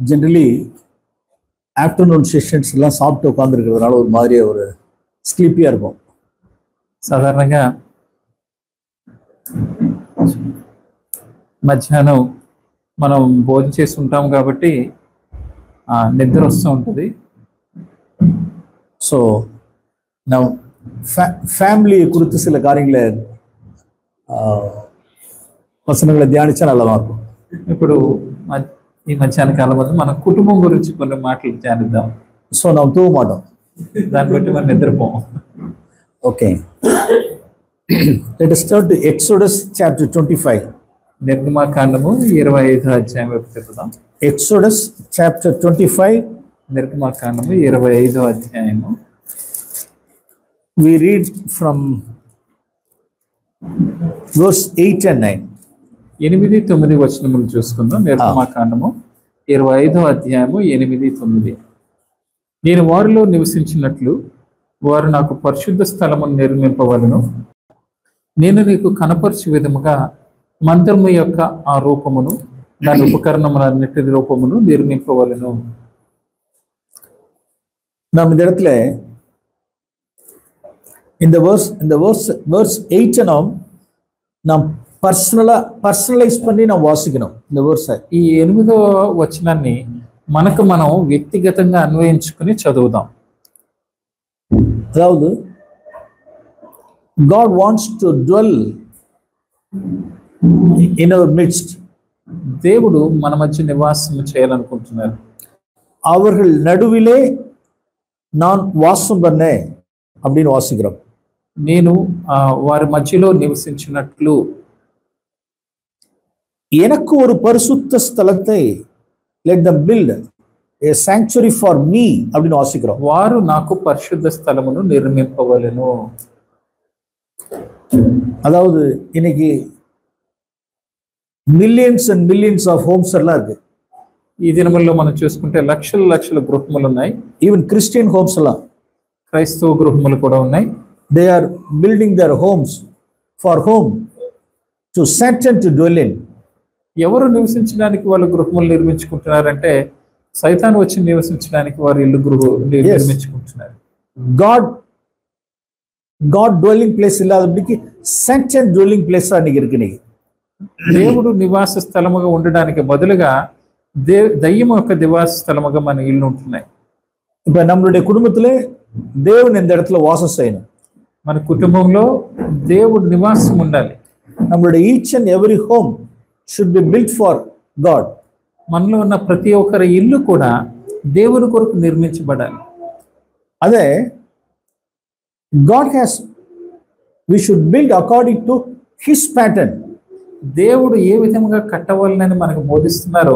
Generally afternoon sessions எல்லாம் சாப்பிட்டு உட்காந்துருக்கிறதுனால ஒரு மாதிரியே ஒரு ஸ்லீப்பியாக இருக்கும். సాధారణంగా మధ్యాహ్నం మనం భోజనం చేసి ఉంటాం కాబట్టి నిద్ర వస్తూ ఉంటుంది. ஸோ நான் ஃபேமிலியை குறித்து சில காரியங்களை வசனங்களை தியானிச்சா நல்லதாக இருக்கும். ఇప్పుడు ఈ మధ్యాహ్న కాలం వల్ల మన కుటుంబం గురించి కొన్ని మాటలు ధ్యానిద్దాం. ஸோ நாம் தூங்க மாட்டோம், దాన్ని బట్టి మనం నిద్రపోం. Okay, let us turn to Exodus chapter 25. నిర్గమాకాండము 25వ అధ్యాయం వైపు తిప్పుదాం. Exodus chapter 25. నిర్గమాకాండము 25వ అధ్యాయము. We read from verse 8 and 9. 8-9 వచనములు చూసుకుందాం. నిర్గమాకాండము 25వ అధ్యాయము 8-9. నేను వారిలో నివసించినట్లు వారు నాకు పరిశుద్ధ స్థలమును నిర్మింపవలను. నేను నీకు కనపరచు విధముగా మందిరము యొక్క ఆ రూపమును దాని ఉపకరణములన్నిటి రూపమును నిర్మింపవలను. நாம் இந்த இடத்துல இந்த verse 8 நாம் పర్సనలైజ్ பண்ணி நாம் వాసికணும். இந்த verse ఈ 8వ వచనాన్ని మనకు మనం వ్యక్తిగతంగా అన్వయించుకుని చదువుదాం. అதாவது God wants to dwell in our midst. దేవుడు మన మధ్య నివాసం చేయాలనుకుంటున్నారు. அவர்கள் நடுவிலே நான் வாசம் பண்ணேன் அப்படின்னு வாசிக்கிறோம். నేను వారి మధ్యలో నివసించినట్లు எனக்கு ஒரு பரிசுத்த ஸ்தலத்தை let them build a sanctuary for me அப்படின்னு வாசிக்கிறோம். వారు నాకు పరిశుద్ధ స్థలమును నిర్మింపవలెను. அதாவது இன்னைக்கு millions and millions of homes ఎல்லாம் இருக்கு. ఈ దినముల్లో మనం చూసుకుంటే లక్షల లక్షల గృహములు ఉన్నాయి. ఈవెన్ క్రిస్టియన్ హోమ్స్ ఎல்லாம், క్రైస్తవ గృహములు కూడా ఉన్నాయి. They are building their homes for home to set and to dwell in. ఎవరు నివసించడానికి వాళ్ళు గృహములు నిర్మించుకుంటున్నారంటే సైతాను వచ్చి నివసించడానికి వారు ఇల్లు నిర్మించుకుంటున్నారు. గాడ్ డ్వెల్లింగ్ ప్లేస్ ఇல்லாదప్పటికి సెట్ అండ్ డ్వెల్లింగ్ ప్లేస్ అన్నికి இருக்கு. దేవుడు నివాస స్థలముగా ఉండడానికి బదులుగా దయ్యం యొక్క నివాస స్థలముగా మన ఇల్లు ఉంటున్నాయి. இப்ப நம்மளுடைய குடும்பத்திலே దేవుని இந்த இடத்துல வாசம் செய்யணும். మన కుటుంబంలో దేవుడు నివాసం ఉండాలి. நம்மளுடைய each and every home should be built for God. మనలో ఉన్న ప్రతి ఒక్కరి ఇల్లు కూడా దేవుని కొరకు నిర్మించబడాలి. అదే we should build according to his pattern. దేవుడు ఏ విధంగా కట్టవాలని మనకు బోధిస్తున్నారో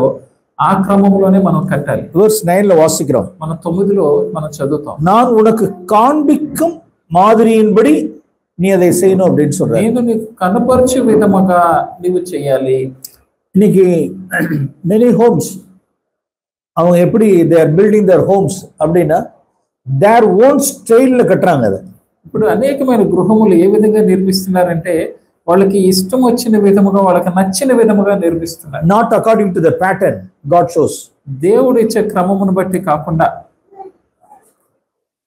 ఆ క్రమంలోనే మనం కట్టాలి. verse 9 లో వాసిக்கிறோம். మనం 9లో మనం చదువుతాం. நான் உனக்கு காண்பிக்கும் மாதிரியின்படி நீ அதை செய்யணும் அப்படின்னு சொல்றாரு. నేను నీకు కనపరచు విధముగా నీవు చేయాలి. இன்னைக்கு many homes அவங்க எப்படி they are building their homes அப்படின்னா their own style ல கட்டறாங்க. அது ఇప్పుడు అనేకమైన గృహములు ఏ విధంగా నిర్మిస్తున్నారంటే వాళ్ళకి ఇష్టం వచ్చిన విధముగా వాళ్ళకి నచ్చిన విధముగా నిర్మిస్తున్నారు. Not according to the pattern God shows. దేవుడు ఇచ్చే క్రమమును బట్టి కాకుండా.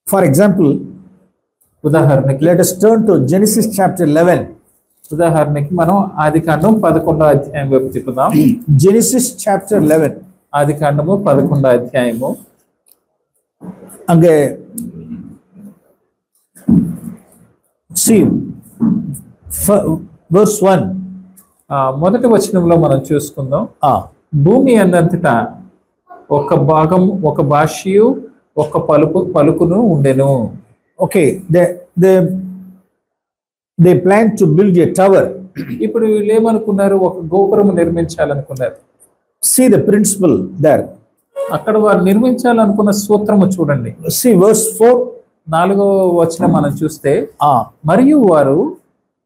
ఫర్ ఎగ్జాంపుల్, ఉదాహరణకి let us turn to Genesis chapter 11. ఉదాహరణకి మనం ఆదికాండం 11వ అధ్యాయం వైపు తిప్పుదాం. Genesis chapter 11. ఆదికాండము 11వ అధ్యాయము. அங்கே see verse 1. మొదటి వచనంలో మనం చూసుకుందాం. భూమి అన్నంతటా ఒక భాగం ఒక భాషయు ఒక పలుకును ఉండెను. Okay, they plan to build a tower. ఇప్పుడు వీళ్ళు ఏమనుకున్నారు? ఒక గోపురం నిర్మించాలనుకున్నారు. see the principle there. అక్కడ వారు నిర్మించాలనుకున్న సూత్రము చూడండి. see verse 4. 4వ వచనం మనం చూస్తే, మరియు వారు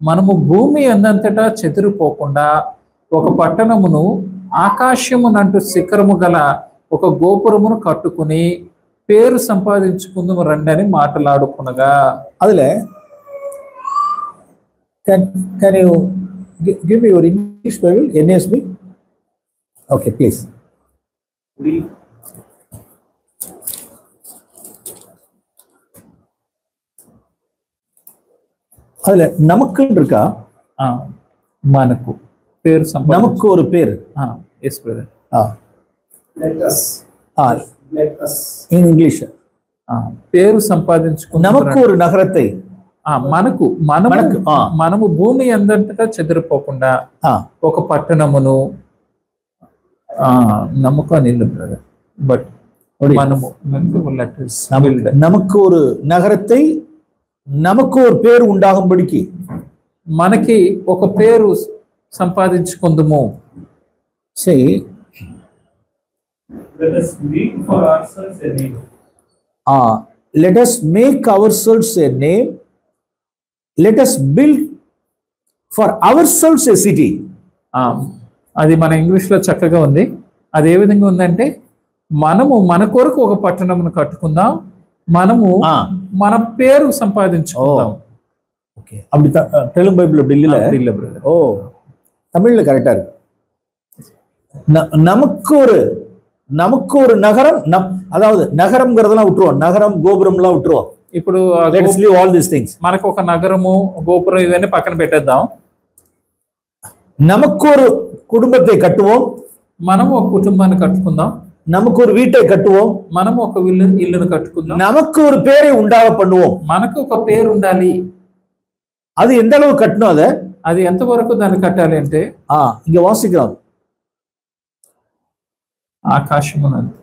మనము భూమి అందంతటా చెదిరిపోకుండా ఒక పట్టణమును ఆకాశమునంటు శిఖరము గల ఒక గోపురమును కట్టుకుని పేరు సంపాదించుకుందాము రండి అని మాట్లాడుకునగా. అదిలే can you give me your English Bible, NASB? Okay, please. அதுல நமக்குன்னு இருக்கா? మనకు పేరు நமக்கு ஒரு பேர். Yes brother. ఇన్ ఇంగ్లీష్ పేరు సంపాదించుకున్న நமக்கு ஒரு నగరத்தை, మనము భూమి అందంతటా చెదిరిపోకుండా ఒక పట్టణమును నమ్మకం నిల్లు బ్రదర్. బట్ మనము நமக்கு ஒரு நகரத்தை, நமக்கு ஒரு பேர் உண்டாகும்படிக்கு, మనకి ఒక పేరు సంపాదించుకుందాము. సరే, let us make for ourselves a name. Let us make ourselves a name. Let us build for ourselves a city. అది మన ఇంగ్లీష్ లో చక్కగా ఉంది. అది ఏ విధంగా ఉందంటే, మనము మన కొరకు ఒక పట్టణమును కట్టుకుందాం, మనము మన పేరు సంపాదించుకుందాం. ஓகே, அப்படி தெலுங்கு பைபிள் அப்படி இல்ல பிரதர். ஓ, தமிழ்ல கரெக்டா இருக்கு. நமக்கு ஒரு நகரம், அதாவது நகரம்ங்கிறதெல்லாம் விட்டுருவோம், நகரம் கோபுரம்லாம் விட்டுருவோம். ఇప్పుడు ఆల్ దీస్ థింగ్స్, మనకు ఒక నగరము గోపురం ఇవన్నీ పక్కన పెట్టేద్దాం. நமக்கு ஒரு குடும்பத்தை கட்டுவோம், మనం ఒక కుటుంబాన్ని కట్టుకుందాం. நமக்கு ஒரு வீட்டை கட்டுவோம், మనం ఒక ఇల్లును కట్టుకుందాం. நமக்கு ஒரு பேரை உண்டாக பண்ணுவோம். మనకు ఒక పేరు ఉండాలి. அது எந்த அளவு கட்டணும், అది ఎంత వరకు దాన్ని కట్టాలి అంటే, இங்க வாசிக்கிறோம், ఆకాశమునందు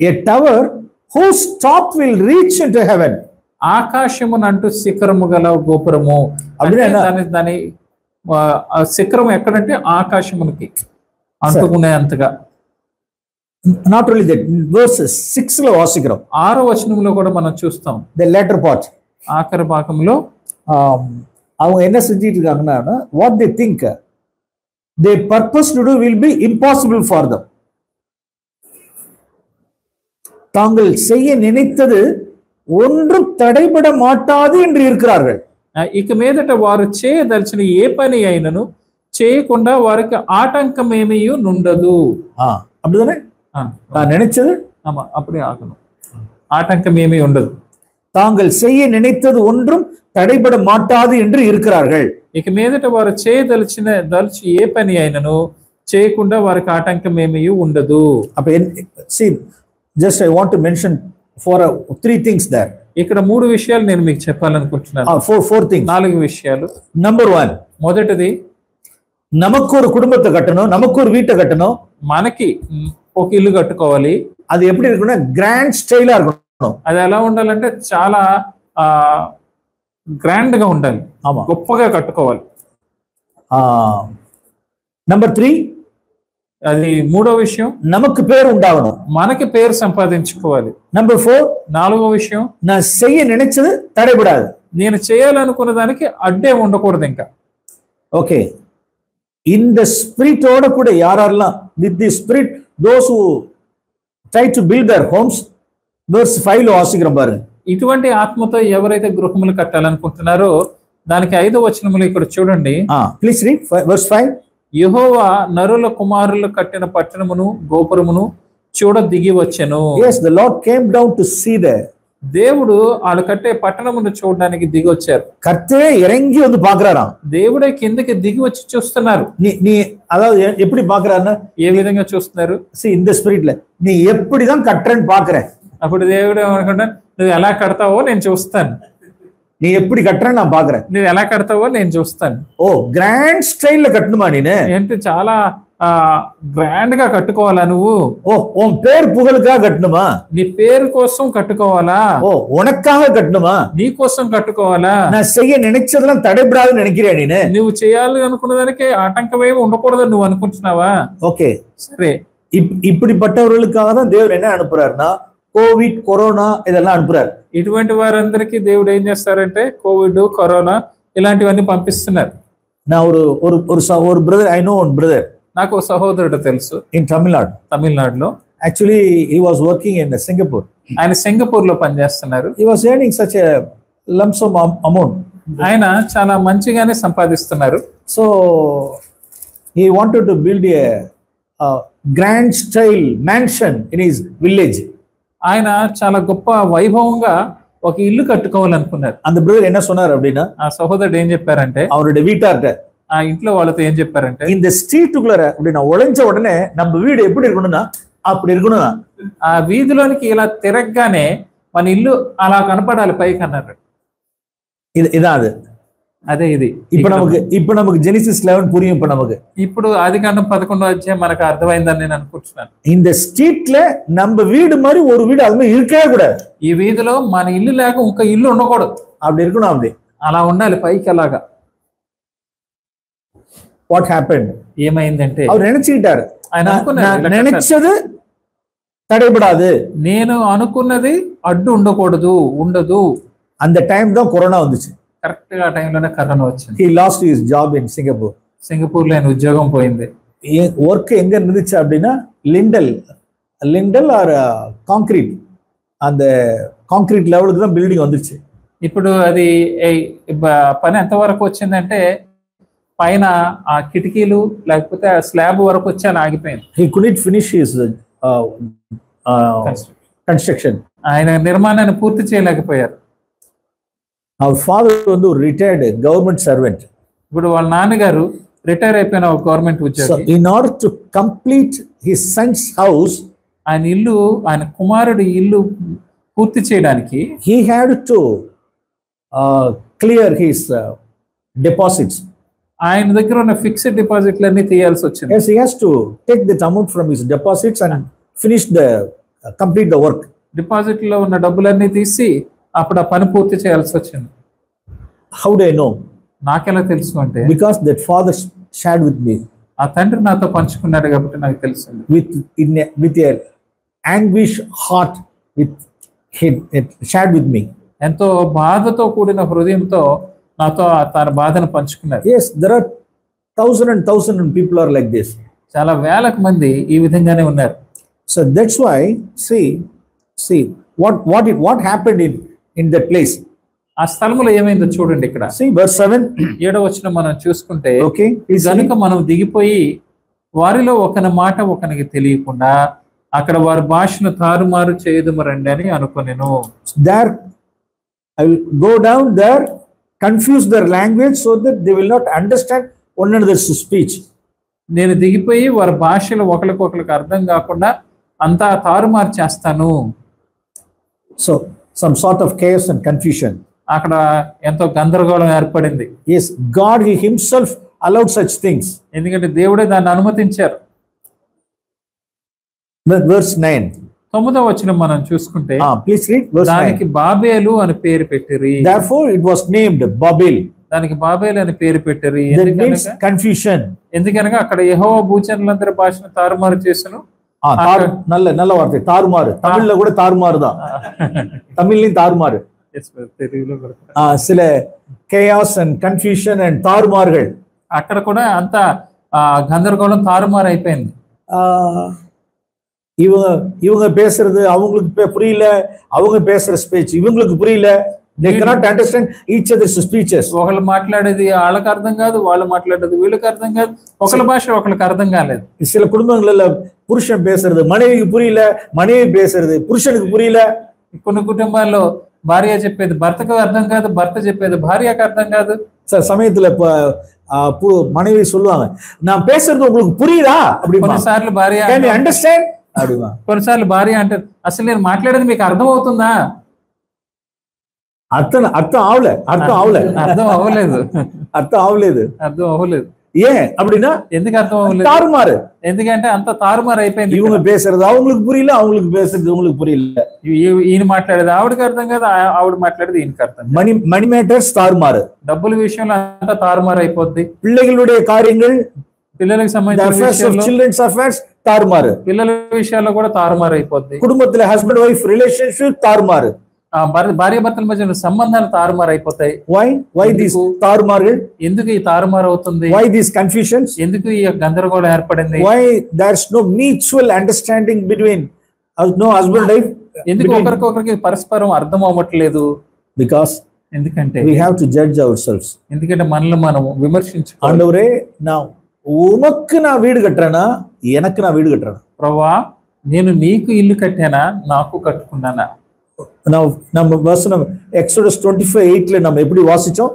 a tower whose top will reach into heaven. ఆకాశమునంటూ శిఖరము గల గోపురము. దాని శిఖరం ఎక్కడంటే ఆకాశమునికి అంటుకునే అంతగా. నాట్ ఓన్లీ దట్, verse 6 లో వాసిக்கிறோம், 6వ వచనంలో కూడా మనం చూస్తాం. the latter part, ఆఖరి భాగంలో அவங்க என்ன செஞ்சிட்டு இருக்காங்கன்னா, what they think they purpose to do will be impossible for them. தாங்கள் செய்ய நினைத்தது ஒன்றும் தடைபட மாட்டாது என்று இருக்கிறார்கள். ఇక మీదట వారు చేయదలిచిన ఏ పని అయినను చేయకుండా వారికి ఆటంకం ఏమీ నుండదు. அப்படிதானே நான் நினைச்சது, ஆமா அப்படியே ஆகணும், ఆటంకం ఏమీ ఉండదు. தாங்கள் செய்ய நினைத்தது ஒன்றும் தடைபட மாட்டாது என்று இருக்கிறார்கள். ఇక మీదట వారు చేయదలిచి ఏ పని అయినను చేయకుండా వారికి ఆటంకం ఏమీ ఉండదు. அப்ப see, just I want to mention three things there. ఇక్కడ 3 విషయాలు నేను మీకు చెప్పాలనుకుంటున్నాను. four things, 4 విషయాలు. Number 1, మొదటిది, நமக்கு ஒரு குடும்பத்தை கட்டணும், நமக்கு ஒரு வீட்டை கட்டணும், మనకి ఒక ఇల్లు కట్టుకోవాలి. అది எப்படி இருக்குன்னா గ్రాండ్ స్టైలా இருக்கணும். అది ఎలా ఉండాలంటే చాలా గ్రాండ్ గా ఉండాలి, గొప్పగా కట్టుకోవాలి. నంబర్ 3, అది 3వ విషయం, நமக்கு பேர் உண்டாகணும், మనకి పేరు సంపాదించుకోవాలి. నంబర్ 4, 4వ విషయం, நான் செய்ய நினைச்சது தடைபடாது, నేను చేయాలనుకున్న దానికి అడ్డే ఉండకూడదు. ఇంకా ఓకే, இந்த ஸ்பிரிட்டோட கூட யாரெல்லாம் with the spirit, those who try to build their homes, verse 5 లో వాసిக்கிறோம் பாருங்க. ఇటువంటి ఆత్మతో ఎవరైతే గృహములు కట్టాలనుకుంటున్నారో దానికి 5వ వచనములో ఇక్కడ చూడండి. Please read verse 5. యెహోవా నరుల కుమారులు కట్టిన పట్టణమును గోపురమును చూడ దిగి వచ్చెను. Yes, the Lord came down to see there. దేవుడు వాళ్ళు కట్టే పట్టణమును చూడడానికి దిగి వచ్చారు. కర్తే ఇరంగి வந்து பார்க்கறாராம். దేవుడే కిందకి దిగి వచ్చి చూస్తున్నారు. நீ அதாவது எப்படி பார்க்கறாருன்னா, ఏ విధంగా చూస్తున్నారు? see in the spirit la நீ எப்படி தான் கட்டறன்னு பார்க்கறேன். అప్పుడు దేవుడు అనుకుంటాడు, నువ్వు ఎలా కడతావో నేను చూస్తాను. நீ எப்படி கட்டறன்னு நான் பார்க்கறேன். నువ్వు ఎలా కడతావో నేను చూస్తాను. ఓ గ్రాండ్ స్టైల్ లో కట్టணுமா நீனு? ఏంటి చాలా గ్రాండ్ గా కట్టుకోవాలా నువ్వు? ఓ உன் பேர் புகழுக்காக கட்டணுமா? నీ పేరు కోసం కట్టుకోవాలా? ஓ உனக்காக கட்டணுமா? నీ కోసం కట్టుకోవాలా? நான் செய்ய நினைச்சதெல்லாம் தடைபடாதுன்னு நினைக்கிறேன் நீனு? నువ్వు చేయాలి అనుకున్న దానికి ఆటంకం ఏమి ఉండకూడదని నువ్వు అనుకుంటున్నావా? ఓకే, సరే, இப்படிப்பட்டவர்களுக்காக தான் దేవుడు என்ன அனுப்புறாருன்னா, కోవిడ్ కరోనా இதெல்லாம் அனுப்புறாரு. ఇటువంటి వారందరికీ దేవుడు ఏం చేస్తారంటే కోవిడ్ కరోనా ఇలాంటివన్నీ పంపిస్తున్నారు. నా ஒரு brother, I know one brother, నాకు ఒక సహోదరుడు తెలుసు, ఇన్ తమిళనాడులో. Actually he was working in Singapore. ఆయన సింగపూర్ లో పనిచేస్తున్నారు. He was earning such a lump some amount. ఆయన చాలా మంచిగానే సంపాదిస్తున్నారు. So he wanted to build a grand style mansion in his village. ఆయన చాలా గొప్ప వైభవంగా ఒక ఇల్లు కట్టుకోవాలనుకున్నారు. அந்த பிரதர் என்ன சொன்னார் அப்படின்னா, ఆ సహోదరుడు ఏం చెప్పారంటే, அவருடைய வீட்டார்ட்ட, ఆ ఇంట్లో వాళ్ళతో ఏం చెప్పారంటే, இந்த ஸ்ட்ரீட்டுக்குள்ள அப்படின்னா உழைஞ்ச உடனே நம்ம வீடு எப்படி இருக்கணும்னா அப்படி இருக்கணும். ఆ వీధిలోనికి ఇలా తిరగగానే మన ఇల్లు అలా కనపడాలి పైకి అన్నారు. இதான் அது. అదే ఇది. இப்ப நமக்கு ஜெனிசிஸ் 11 புரியும். ఇప్పుడు ఆదికాండం 11వ అధ్యాయం మనకు అర్థమైందని నేను అనుకుంటున్నాను. இந்த ஸ்ட்ரீட்ல நம்ம வீடு மாதிரி ஒரு வீடு அது மாதிரி இருக்கவே கூடாது. ఈ వీధిలో మన ఇల్లు లేక ఇంకో ఇల్లు ఉండకూడదు. அப்படி இருக்கணும். அப்படி అలా ఉండాలి పైకి అలాగా. వాట్ హ్యాపెండ్, ఏమైందంటే அவர் நினைச்சுக்கிட்டாரு, ఆయన అనుకున్నాడు, நினைச்சது தடைபடாது, నేను అనుకున్నది అడ్డు ఉండకూడదు, ఉండదు. அந்த டைம் தான் கொரோனா வந்துச்சு. కరెక్ట్ గా ఆ టైంలోనే కరోనా వచ్చింది. he lost his job in Singapore. సింగపూర్లో ఆయన ఉద్యోగం పోయింది. ஒர்க் எங்க இருந்துச்சு அப்படின்னா லிண்டல் ஆர் கான்கிரீட், அந்த కాంక్రీట్ లెవెల్కి தான் బిల్డింగ్ வந்துச்சு. ఇప్పుడు అది పని ఎంత వరకు వచ్చిందంటే పైన ఆ కిటికీలు లేకపోతే ఆ స్లాబ్ వరకు వచ్చి అని ఆగిపోయింది. he couldn't finish his construction. ఆయన నిర్మాణాన్ని పూర్తి చేయలేకపోయారు. our father வந்து ஒரு retired government servant. ఇప్పుడు వాళ్ళ నాన్నగారు రిటైర్ అయిపోయిన ఒక గవర్నమెంట్ ఉద్యోగి. so in order to complete his son's house, ఆయన ఇల్లు, ఆయన కుమారుడి ఇల్లు పూర్తి చేయడానికి he had to clear his deposits. ఆయన దగ్గర ఉన్న ఫిక్స్డ్ డిపాజిట్లన్నీ తీయాల్సి వచ్చింది. yes, he has to take that amount from his deposits and finish complete the work. Deposit లో ఉన్న డబ్బులన్నీ తీసి అప్పుడు ఆ పని పూర్తి చేయాల్సి వచ్చింది. how do I know? నాకెలా తెలుసు అంటే, because that father shared with me. ఆ తండ్రి నాతో పంచుకున్నాడు కాబట్టి నాకు తెలిసింది. with a anguish heart, he shared with me. ఎంతో బాధతో కూడిన హృదయంతో నాతో తన బాధను పంచుకున్నారు. yes, there are thousand people are like this. చాలా వేలకు మంది ఈ విధంగానే ఉన్నారు. so that's why see what happened in that place. ఆ స్థలములో ఏమైందో చూడండి ఇక్కడ. see verse 7, 7వ వచనం మనం చూసుకుంటే, okay, గనుక మనం దిగిపోయి వారిలో ఒకని మాట ఒకనికి తెలియకుండా అక్కడ వారి భాషను తారుమారు చేయదుము రండి అని అనుకొనెను. there I will go down there, confuse their language so that they will not understand one another's speech. నేను దిగిపోయి వారి భాషలు ఒకరికొకరికి అర్థం కాకుండా అంతా తారుమారు చేస్తాను. so some sort of chaos and confusion. అక్కడ ఎంతో గందరగోళం ఏర్పడింది. yes, God he himself allowed such things. ఎందుకంటే దేవుడే దాన్ని అనుమతించారు. verse 9, 9వ వచనం మనం చూసుకుంటే, please read verse 9. దానికి బాబేలు అని పేరు పెట్టిరి. therefore it was named Babel. దానికి బాబేలు అని పేరు పెట్టిరి. that means confusion. ఎందుకనగా అక్కడ యెహోవా భూజనులందరి భాషను తారుమారు చేసెను. நல்ல வார்த்தை, தாறுமாறு. தமிழ்ல கூட தாறுமாறு தான். தமிழ்லயும் தாறுமாறு. சில chaos and confusion and தாறுமாறுகள். అక్కడ కూడా అంత గందరగోళం తారుమారు అయిపోయింది. இவங்க பேசுறது அவங்களுக்கு புரியல, அவங்க பேசுற ஸ்பீச் ఇవங்களுக்கு புரியல. they cannot understand each other's speeches. ఒకళ్ళు మాట్లాడేది వాళ్ళకి అర్థం కాదు, వాళ్ళు మాట్లాడేది వీళ్ళకి అర్థం కాదు, ఒకళ్ళ భాష ఒకళ్ళకి అర్థం కాలేదు. சில குடும்பங்கள்ல புருஷன் பேசுறது மனைவிக்கு புரியல, மனைவி பேசுறது புருஷனுக்கு புரியல. కొన్ని కుటుంబాల్లో భార్య చెప్పేది భర్తకు అర్థం కాదు, భర్త చెప్పేది భార్యకు అర్థం కాదు. సమయத்துல மனைவி சொல்லுவாங்க, நான் பேசுறது உங்களுக்கு புரியுதா அப்படி. కొన్నిసార్లు భార్య అండర్స్టాండ్ అడివా. కొన్నిసార్లు భార్య అంటే అసలు నేను మాట్లాడేది మీకు అర్థం అవుతుందా? అర్థం అవ్వలేదు. ஏன் அப்படின்னா ఎందుకు అర్థం అవ్వలేదు? தாறுமாறு. ఎందుకంటే అంత తారుమారు అయిపోయింది. இவங்க பேசுறது அவங்களுக்கு புரியல, அவங்களுக்கு பேசுறது உங்களுக்கு புரியல. ఈయన మాట్లాడేది ఆవిడకి అర్థం కాదు, ఆవిడ మాట్లాడేది ఈయనకి అర్థం. మనీ మేటర్స్ తారుమారు. డబ్బుల విషయంలో అంతా తారుమారు అయిపోద్ది. పిల్లల కార్యங்கள், పిల్లలకు సంబంధించిన చిల్డ్రన్స్ అఫైర్స్ తారుమారు. పిల్లల విషయాల్లో కూడా తారుమారు అయిపోద్ది. కుటుంబத்துல హస్బెండ్ వైఫ్ రిలేషన్షిప్ తారుమారు. భార్య భర్తల మధ్య సంబంధాలు తారుమారు అయిపోతాయి. why these తారుమారు? ఎందుకు ఈ తారుమారు అవుతుంది? why these confusions? ఎందుకు ఈ గందరగోళం ఏర్పడింది? why there's no mutual understanding between no husband wife? ఎందుకు ఒకరికొకరికి పరస్పరం అర్థం అవ్వట్లేదు? because ఎందుకంటే we have to judge ourselves. ఎందుకంటే మనల్ని మనం విమర్శించుకోవాలి. ఆండవరే, నా ఉమక్కు నా వీడు కట్టానా, ఎనక్కు నా వీడు కట్టానా? ప్రభువా, నేను నీకు ఇల్లు కట్టానా, నాకు కట్టుకున్నానా? நம்ம வசனம் Exodus 25:8 நம்ம எப்படி வாசிச்சோம்?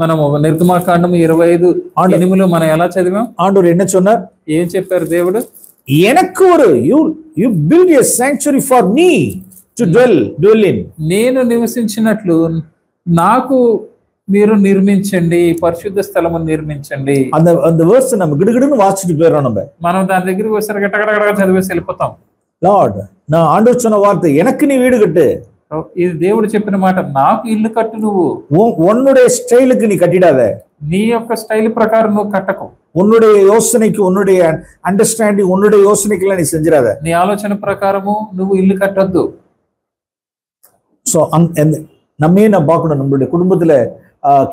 మనము నిర్గమాకాండం 25:8 మనం ఎలా చదివాం? ఆండూరు என்ன சொன்னார்? ఏం చెప్పారు దేవుడు? எனக்கு ஒரு you build a sanctuary for me to dwell in. నేను నివసించినట్లు నాకు మీరు నిర్మించండి, పరిశుద్ధ స్థలమును నిర్మించండి. அந்த verse நம்ம கிடுகிடுன்னு வாசிட்டு போறோம். మనం దాని దగ్గరికి వచ్చారు గటగడగడగా చదివేసి వెళ్ళిపోతాం. లార్డ్, నా ఆండూరు சொன்ன வார்த்தை எனக்கு நீ வீடு கட்டு. ఇది దేవుడు చెప్పిన మాట, నాకు ఇల్లు కట్టు, నువ్వు உன்னுடைய ஸ்டைலுக்கு நீ கட்டிடாத, నీ యొక్క స్టైల్ ప్రకారం నువ్వు కట్టకు, உன்னுடைய யோசனைக்கு உன்னுடைய அண்டர்ஸ்டாண்டிங் உன்னுடைய யோசனைக்கெல்லாம் நீ செஞ்சிடாத, నీ ఆలోచన ప్రకారము నువ్వు ఇల్లు కట్టొద్దు. సో நம்மே நான் பார்க்கணும், நம்மளுடைய குடும்பத்துல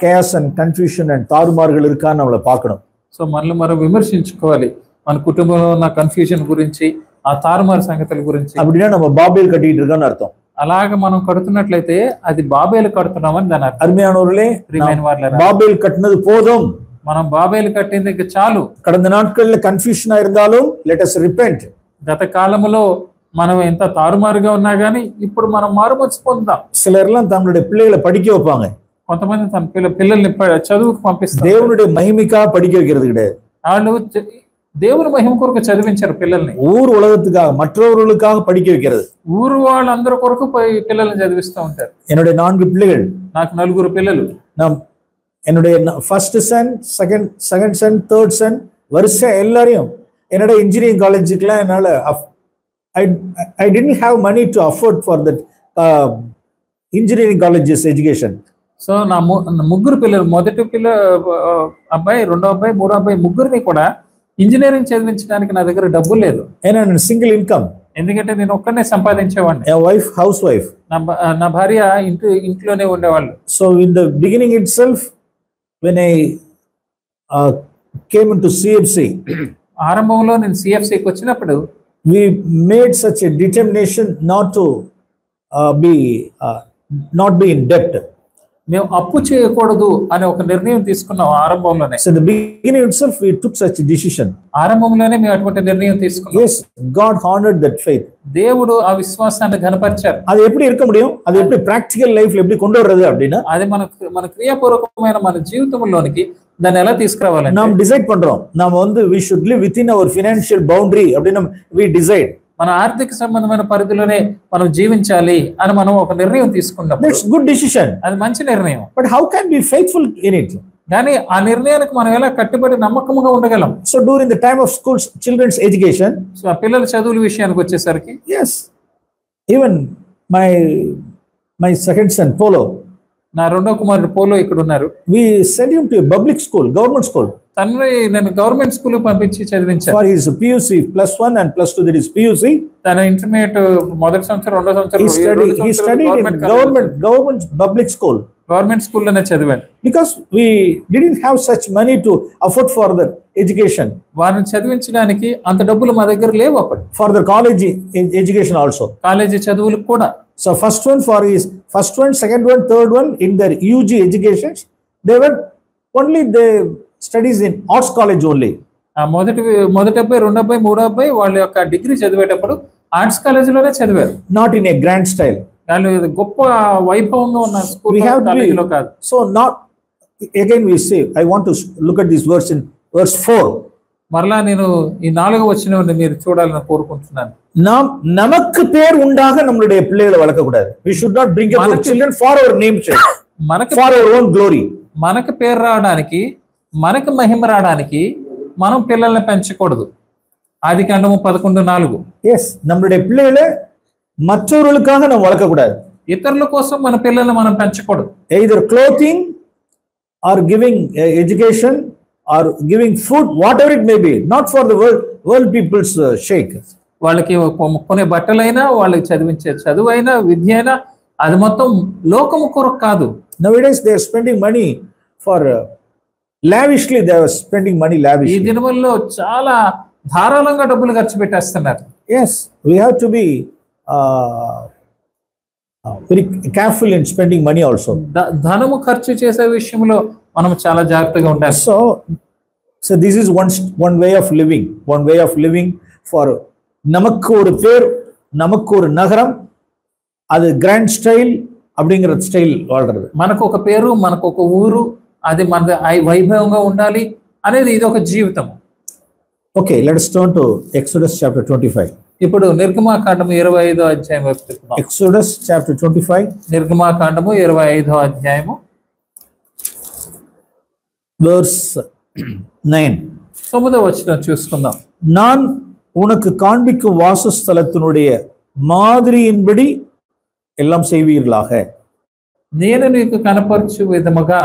கேஸ் அண்ட் கன்ஃபியூஷன் అండ్ తారుమార్గలు இருக்கான்னு நம்மள பார்க்கணும். సో మనల్ని మనం విమర్శించుకోవాలి, మన కుటుంబంలో ఉన్న కన్ఫ్యూజన్ గురించి, ఆ తారుమారు సంగతుల గురించి. அப்படின்னா நம்ம பாபேல் கட்டிட்டு இருக்கோம்னு అర్థం. అలాగే మనం కడుతున్నట్లయితే అది బాబేలు కడుతున్నామని దాని అర్థం. అరుமையானவர்களே, பாபேல் கட்டினது போதும், మనం బాబేలు కట్టింది చాలు. கடந்த நாட்கள்ல கன்ஃபியூஷனா இருந்தாலும் let us repent. గత కాలంలో మనం ఎంత తారుమారుగా ఉన్నా గానీ ఇప్పుడు మనం మారుమనసు పొందాం. சிலர்லாம் தங்களுடைய பிள்ளைகளை படிக்க வைப்பாங்க, కొంతమంది తన పిల్లల్ని చదువుకు పంపిస్తారు. దేవునుடைய మహిమగా படிக்க வைக்கிறது கிடையாது. వాళ్ళు దేవుని మహిమ కొరకు చదివించారు పిల్లల్ని, ஊர் உலகத்துக்காக மற்றவர்களுக்காக படிக்க வைக்கிறது. ఊరు వాళ్ళందరి కొరకు పిల్లల్ని చదివిస్తూ ఉంటారు. என்னுடைய 4 பிள்ளைகள், నాకు 4 పిల్లలు. என்னுடைய first son, second son, third son வருஷம் எல்லாரையும் என்னோட இன்ஜினியரிங் காலேஜுக்குலாம் என்னால I didn't have money to afford for that engineering colleges education. So నా ముగ్గురు పిల్లలు, మొదటి అబ్బాయి, రెండో అబ్బాయి, మూడో అబ్బాయి, ముగ్గురిని కూడా ఇంజనీరింగ్ చదివించడానికి నా దగ్గర డబ్బు లేదు. సింగిల్ ఇన్కమ్, ఎందుకంటే నేను ఒక్కనే సంపాదించేవాడిని. వైఫ్ హౌస్ వైఫ్, నా భార్య ఇంట్లోనే ఉండేవాళ్ళు. So in the beginning it self when I came into CFC, ఆరంభంలో నేను సిఎఫ్సికి వచ్చినప్పుడు we made such a determination not to not be in debt. మేము అప్పు చేయకూడదు అనే ఒక నిర్ణయం తీసుకున్నాం ఆరంభంలోనే. So in the beginning itself we took such a decision. ఆరంభంలోనే మేము అటువంటి నిర్ణయం తీసుకున్నాం. Yes, God honored that faith. దేవుడు ఆ విశ్వాసాన్ని ఘనపరిచారు. అది எப்படி இருக்க முடியும்? அது எப்படி ప్రాక్టికల్ లైఫ్ లో எப்படி கொண்டு వరது அப்படினா, అది మన క్రియాపూర్వకమైన మన జీవితంలోనికి దాన్ని ఎలా తీసుకురావాలి? நாம் డిసైడ్ பண்றோம், நாம வந்து we should live within our financial boundary அப்படினா we decide. మన ఆర్థిక సంబంధమైన పరిధిలోనే మనం జీవించాలి అని మనం ఒక నిర్ణయం తీసుకున్నాం. That's good decision. అది మంచి నిర్ణయం. But how can we faithful in it? కానీ ఆ నిర్ణయానికి మనం ఎలా కట్టుబడి నమ్మకంగా ఉండగలం? So during the time of schools children's education, so ఆ పిల్లల చదువుల విషయానికి వచ్చేసరికి, yes, even my second son Polo, నా రెండో కుమారుడు పోలో ఇక్కడ ఉన్నారు. we sent him to a public school, government school. తనని నేను గవర్నమెంట్ స్కూల్ పంపించి చదివించాను. For his PUC +1 and +2, that is PUC. తన ఇంటర్మీడియట్ మొదటి సంవత్సరం, రెండో సంవత్సరం he studied in government public school. Government స్కూల్లోనే చదివాను. Because we didn't have such money to afford for the education. వారిని చదివించడానికి అంత డబ్బులు మా దగ్గర లేవు అప్పుడు. For the college education also. College చదువులకు కూడా. So first one, second one, third one in their UG educations, they were only the studies in arts college only. మొదటి అబ్బాయి, రెండో అబ్బాయి, మూడో అబ్బాయి వాళ్ళ యొక్క డిగ్రీ చదివేటప్పుడు ఆర్ట్స్ కాలేజీలోనే చదివారు. Not in a grand style. వాళ్ళు గొప్ప వైభవంగా ఉన్న స్కూల్ కాలేజీలో కాదు. So not again we say, I want to look at this verse in verse 4. మరలా నేను ఈ 4వ వచనాన్ని మీరు చూడాలని కోరుకుంటున్నాను. நமக்கு பேர் உண்டாக நம்மளுடைய பிள்ளைகளை வளர்க்க கூடாது. We should not bring up our children for our name sake, for our own glory. మనకు పేరు రావడానికి, మనకు మహిమ రావడానికి మనం పిల్లల్ని పెంచకూడదు. ఆదికాండము 11:4. Yes, நம்மளுடைய பிள்ளைகளை மற்றவர்களுக்காக நம்ம வளர்க்க கூடாது. ఇతరుల కోసం మన పిల్లల్ని మనం పెంచకూడదు. Either clothing or giving education or giving food, whatever it may be, not for the world people's sake. వాళ్ళకి కొనే బట్టలైనా, వాళ్ళకి చదివించే చదువు అయినా, విద్య అయినా, అది మొత్తం లోకము కొరకు కాదు. Nowadays they are spending money for lavishly, they are spending money lavishly. ఈ దినముల్లో చాలా ధారాళంగా డబ్బులు ఖర్చు పెట్టేస్తున్నారు. Yes, we have to be very careful in spending money also. ధనము ఖర్చు చేసే విషయంలో మనం చాలా జాగ్రత్తగా ఉండాలి. So this is one way of living for நமக்கு ஒரு பேர், நமக்கு ஒரு நகரம், அது கிராண்ட் ஸ்டைல் அப்படிங்கிற ஸ்டைல் வாழ்றது. మనకు ఒక పేరు, మనకు ఒక ఊరు, అది మన వైభవంగా ఉండాలి అనేది ఇది ఒక జీవితం. Okay, let's turn to exodus chapter 25. ఇప్పుడు నిర్గమాకాండము 25వ అధ్యాయం వైపు తిప్పుదాం. ఎక్సోడస్ చాప్టర్ 25, నిర్గమాకాండము 25వ అధ్యాయము verse 9. 9వ వచనం చూసుకుందాం. நான் உனக்கு காண்பிக்கும் வாசஸ்தலத்தினுடைய மாதிரியின்படி ఎల్లం చేయవీర్లాగ. నేను నీకు కనపరచు విధముగా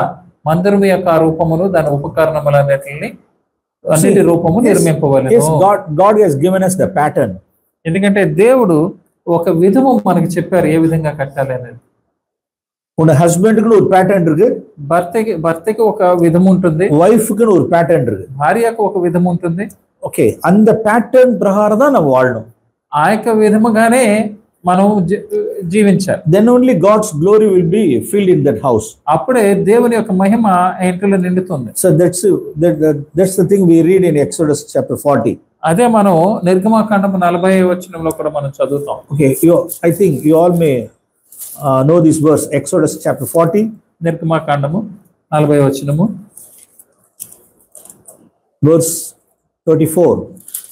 మందిరం యొక్క రూపమును దాని ఉపకరణములన్నిటిని అన్నిటి రూపము నిర్మింపవలెను. God has given us the pattern. ఎందుకంటే దేవుడు ఒక విధము మనకి చెప్పారు ఏ విధంగా కట్టాలి అనేది. உன் ஹஸ்பண்டுக்கு ஒரு பேட்டர்ன் இருக்கு, భర్తకి ఒక విధం ఉంటుంది, వైఫ్కి ஒரு பேட்டர்ன் இருக்கு, భార్యకు ఒక విధం ఉంటుంది. ఓకే, அந்த பேட்டர்ன் ప్రకారం தான் நம்ம வாழணும். ఆ యొక్క విధముగానే మనం జీవించాలి. Then only God's glory will be filled in that house. అప్పుడే దేవుని యొక్క మహిమ ఇంటిలో నిండుతుంది. So that's the thing we read in Exodus chapter 40. అదే మనం నిర్గమాకాండము 40వ వచనంలో కూడా మనం చదువుతాం. Okay, I think you all may know this verse, Exodus chapter 40, నిర్గమాకాండము 40వ వచనము verse 34.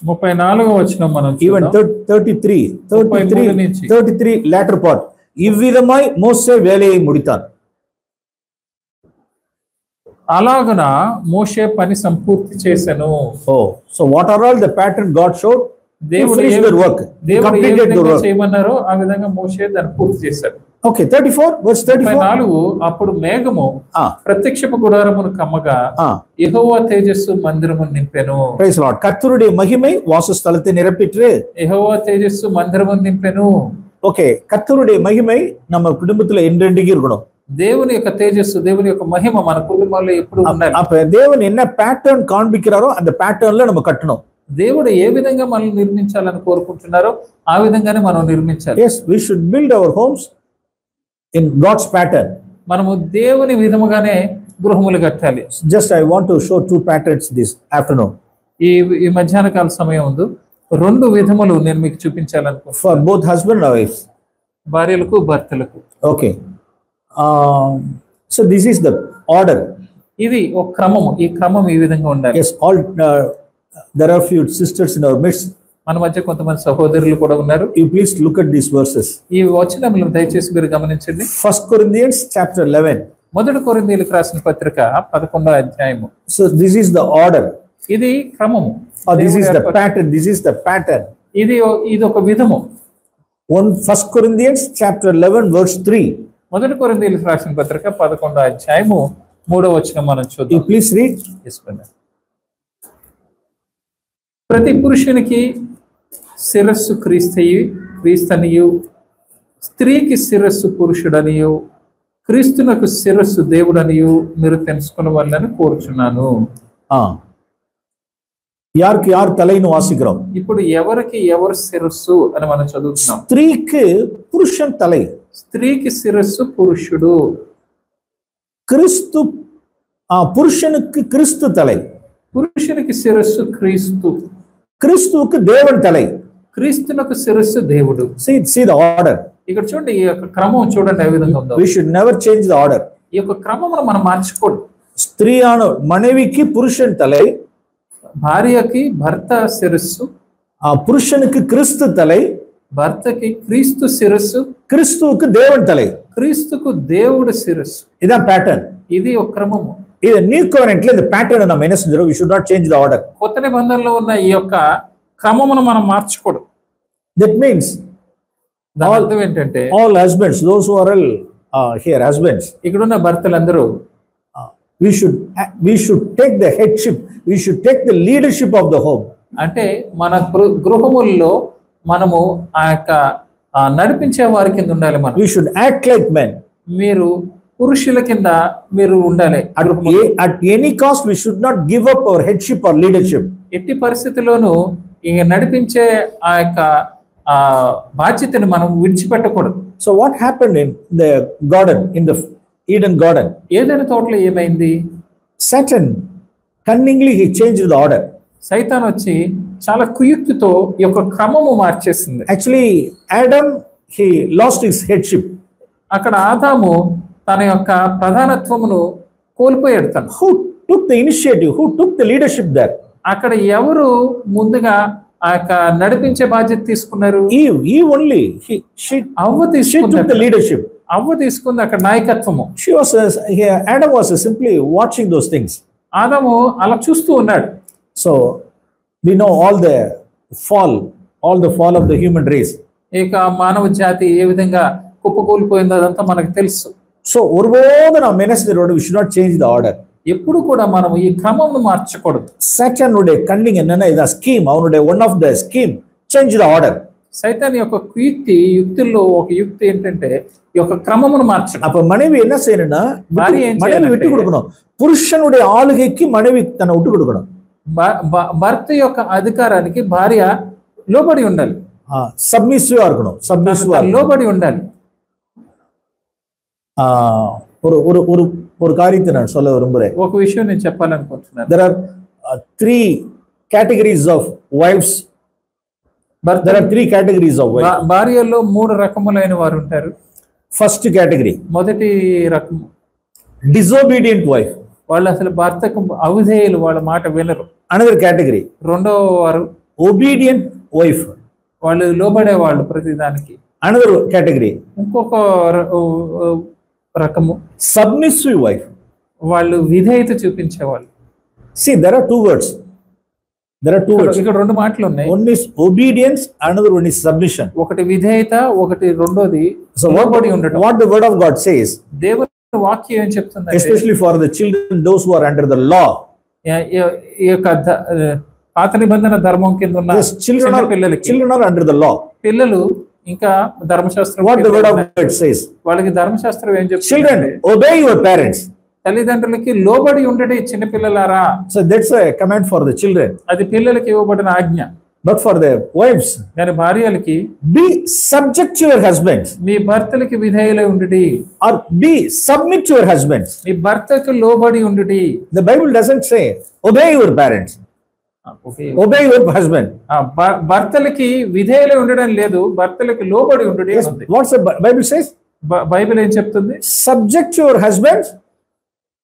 34వ వచనం మనం even 33 latter part. இவ்விதமாய் மோசே வேலையை முடித்தான். అలాగున మోషే పని సంపూర్తి చేసెను. So what are all the pattern God showed? దేవుడు చేయమన్నారో ఆ విధంగా మోషే దాన్ని పూర్తి చేశాడు. Okay, 34 verse 34. అప్పుడు మేఘము ప్రత్యక్షపు గుడారమును కమ్మగా యెహోవా తేజస్సు మందిరమును నింపెను. Praise the Lord. கர்த்தருடைய மகிமை வாசஸ்தலத்தை நிரப்பிற்று. యెహోవా తేజస్సు మందిరమును నింపెను. ఓకే, கர்த்தருடைய மகிமை நம்ம குடும்பத்துல என்றென்றைக்கும் இருக்கணும். దేవుని యొక్క తేజస్సు, దేవుని యొక్క మహిమ మన కుటుంబాల్లో ఎప్పుడు ఉండాలి. அப்ப தேவன் என்ன பேட்டர்ன் காண்பிக்கிறாரோ அந்த பேட்டர்ன்ல நம்ம கட்டணும். దేవుడు ఏ విధంగా మనల్ని నిర్మించాలని కోరుకుంటున్నారో ఆ విధంగానే మనం నిర్మించాలి. Yes, we should build our homes in God's pattern. మనము దేవుని విధముగానే గృహములు కట్టాలి. Just I want to show two patterns this afternoon. ఈ మధ్యాహ్న కాల సమయం ఉంది, రెండు విధములు నేను మీకు చూపించాలనుకుంటున్నాను. For both husband and wife. భార్యలకు భర్తలకు. Okay. So this is the order. ఇది ఒక క్రమము. ఈ క్రమం ఈ విధంగా ఉండాలి. Yes, all there are few sisters in our midst. మన మధ్య కొంతమంది సహోదరులు కూడా ఉన్నారు. You please look at these verses. ఈ వచనములను దయచేసి మీరు గమనించండి. 1 Corinthians chapter 11. మొదటి కొరింథీయులకు రాసిన పత్రిక 11వ అధ్యాయము. So this is the order. ఇది క్రమము. This is the pattern. This is the pattern. ఇది ఒక విధము. 1 Corinthians chapter 11 verse 3. మొదటి కొరింథీయులకు రాసిన పత్రిక 11వ అధ్యాయము 3వ వచనం మనం చూద్దాం. You please read. ప్రతి పురుషునికి శిరస్సు క్రీస్తనియు, స్త్రీకి శిరస్సు పురుషుడనియు, క్రీస్తునకు శిరస్సు దేవుడనియు మీరు తెలుసుకునవాలని కోరుచున్నాను. யாருக்கு யார் தலைன்னு வாசிக்கிறோம். ఇప్పుడు ఎవరికి ఎవరు శిరస్సు అని మనం చదువుతున్నాం. స్త్రీకి పురుషన్ తలై, స్త్రీకి శిరస్సు పురుషుడు, క్రీస్తు పురుషனுக்கு క్రీస్తు తలై, పురుషునికి శిరస్సు క్రీస్తు, క్రీస్తువుకు దేవుని తలై, క్రీస్తునకు శిరస్సు దేవుడు. See the order. ఇక్కడ చూడండి, ఈ యొక్క క్రమం చూడండి ఏ విధంగా ఉందో. We should never change the order. ఈ యొక్క క్రమమును మనం మార్చుకోడు. స్త్రీయాను మனைவிக்கு పురుషన్ తలై, భార్యకి భర్త శిరస్సు, పురుషனுக்கு క్రీస్తు తలై, భర్తకి క్రీస్తు శిరస్సు, క్రీస్తువుకు దేవుని తలై, క్రీస్తుకు దేవుడు శిరస్సు. ఇదా ప్యాటర్న్. ఇది ఒక క్రమము. ఇది న్యూ కవెనెంట్లో இந்த ప్యాటర్న్ நம்ம என்ன செஞ்சோம், we should not change the order. కొత్త నిబంధనలో ఉన్న ఈ యొక్క క్రమమును మనం మార్చుకోడు. That means అర్థం ఏంటంటే all husbands, those who are here husbands, ఇక్కడ ఉన్న భర్తలందరూ we should take the headship, we should take the leadership of the home. అంటే మన గృహముల్లో మనము ఆ యొక్క నడిపించే వారి కింద ఉండాలి. మనం we should act like men. మీరు పురుషుల కింద మీరు ఉండాలి. At any cost we should not give up our headship or leadership. ఎట్టి పరిస్థితుల్లోనూ ఈ నడిపించే ఆ యొక్క బాధ్యతను మనం విడిచిపెట్టకూడదు. So what happened in the garden, in the Eden garden? ఏదైనా తోటలో ఏమైంది? Satan cunningly he changed the order. సైతాన్ వచ్చి చాలా కుయుక్తితో ఈ యొక్క క్రమము మార్చేసింది. Actually Adam he lost his headship. అక్కడ ఆదాము తన యొక్క ప్రధానత్వమును కోల్పోయాడు. తను Who took the initiative? Who took the leadership there? అక్కడ ఎవరు ముందుగా ఆ యొక్క నడిపించే బాధ్యత తీసుకున్నారు? Eve only. అవ్వ She తీసుకుంది. took the leadership. అవ్వ తీసుకుంది అక్కడ నాయకత్వము. Adam was simply watching those things. ఆదాము అలా చూస్తూ ఉన్నాడు. So we know all the fall of the human race. ఇక మానవ జాతి ఏ విధంగా కుప్పకూలిపోయిందో అదంతా మనకు తెలుసు. So orboda na ministry road, we should not change the order. ఎప్పుడు కూడా మనం ఈ క్రమం మార్చకూడదు. Satan nude cunning enna is a scheme. Avunude one of the scheme change the order. సైతాన్ యొక్క యుక్తుల్లో ఒక యుక్తి ఏంటంటే ఈ యొక్క క్రమమును మార్చడం. அப்ப மனைவி என்ன செய்யணும்னா மனைவி விட்டு கொடுக்கணும். புருஷனுடைய ஆளுகைக்கு மனைவி தன்னை விட்டு கொடுக்கணும். భర్త యొక్క అధికారానికి భార్య లోబడి ఉండాలి. సబ్మిసివ్ இருக்கணும். సబ్మిసివ్ లోబడి ఉండాలి. ஒரு காரியத்தை நான் சொல்ல விரும்புறேன். ఒక విషయం నేను చెప్పాలనుకుంటున్నాను. There are three categories of wives. There are three categories of wives. భార్యల్లో మూడు రకములైన వారు ఉంటారు. ఫస్ట్ కేటగిరీ, మొదటి రకం disobedient wife. వాళ్ళు అసలు భర్తకు అవిధేయులు, వాళ్ళ మాట వినరు. Another category, రెండో వారు obedient wife. వాళ్ళు లోబడే వాళ్ళు ప్రతి దానికి. Another category, ఇంకొక రకము submissive wife. వాళ్ళు విధేయత చూపించేవాళ్ళు. See, there are two words. ఇక్కడ రెండు మాటలు ఉన్నాయి. One is obedience, another one is submission. ఒకటి విధేయత, ఒకటి రెండోది So what the word of God says, దేవుని వాక్యం ఏం చెప్తుంది, especially for the children, those who are under the law. ఈ యొక్క పాత నిబంధన ధర్మం కింద ఉన్న children are under the law. పిల్లలు ఇంకా ధర్మశాస్త్రం, what the word of God says, వాళ్ళకి ధర్మశాస్త్రం ఏం చెప్తుంది, children obey your parents. తల్లిదండ్రులకి లోబడి ఉండడి చిన్న పిల్లలారా. So that's a command for the children. అది పిల్లలకి ఇవ్వబడిన ఆజ్ఞ. But for the wives, కానీ భార్యలకి be subject to your husbands. మీ భర్తలకి విధేయులై ఉండుడి. Or be submit to your husbands. మీ భర్తకు లోబడి ఉండుడి. The Bible doesn't say obey your parents. Obey your husband. భర్తలకి విధేయులై ఉండడం లేదు, భర్తలకి లోబడి ఉండుడి. What's the Bible says? Bible ఏం చెప్తుంది? Subject to your husbands.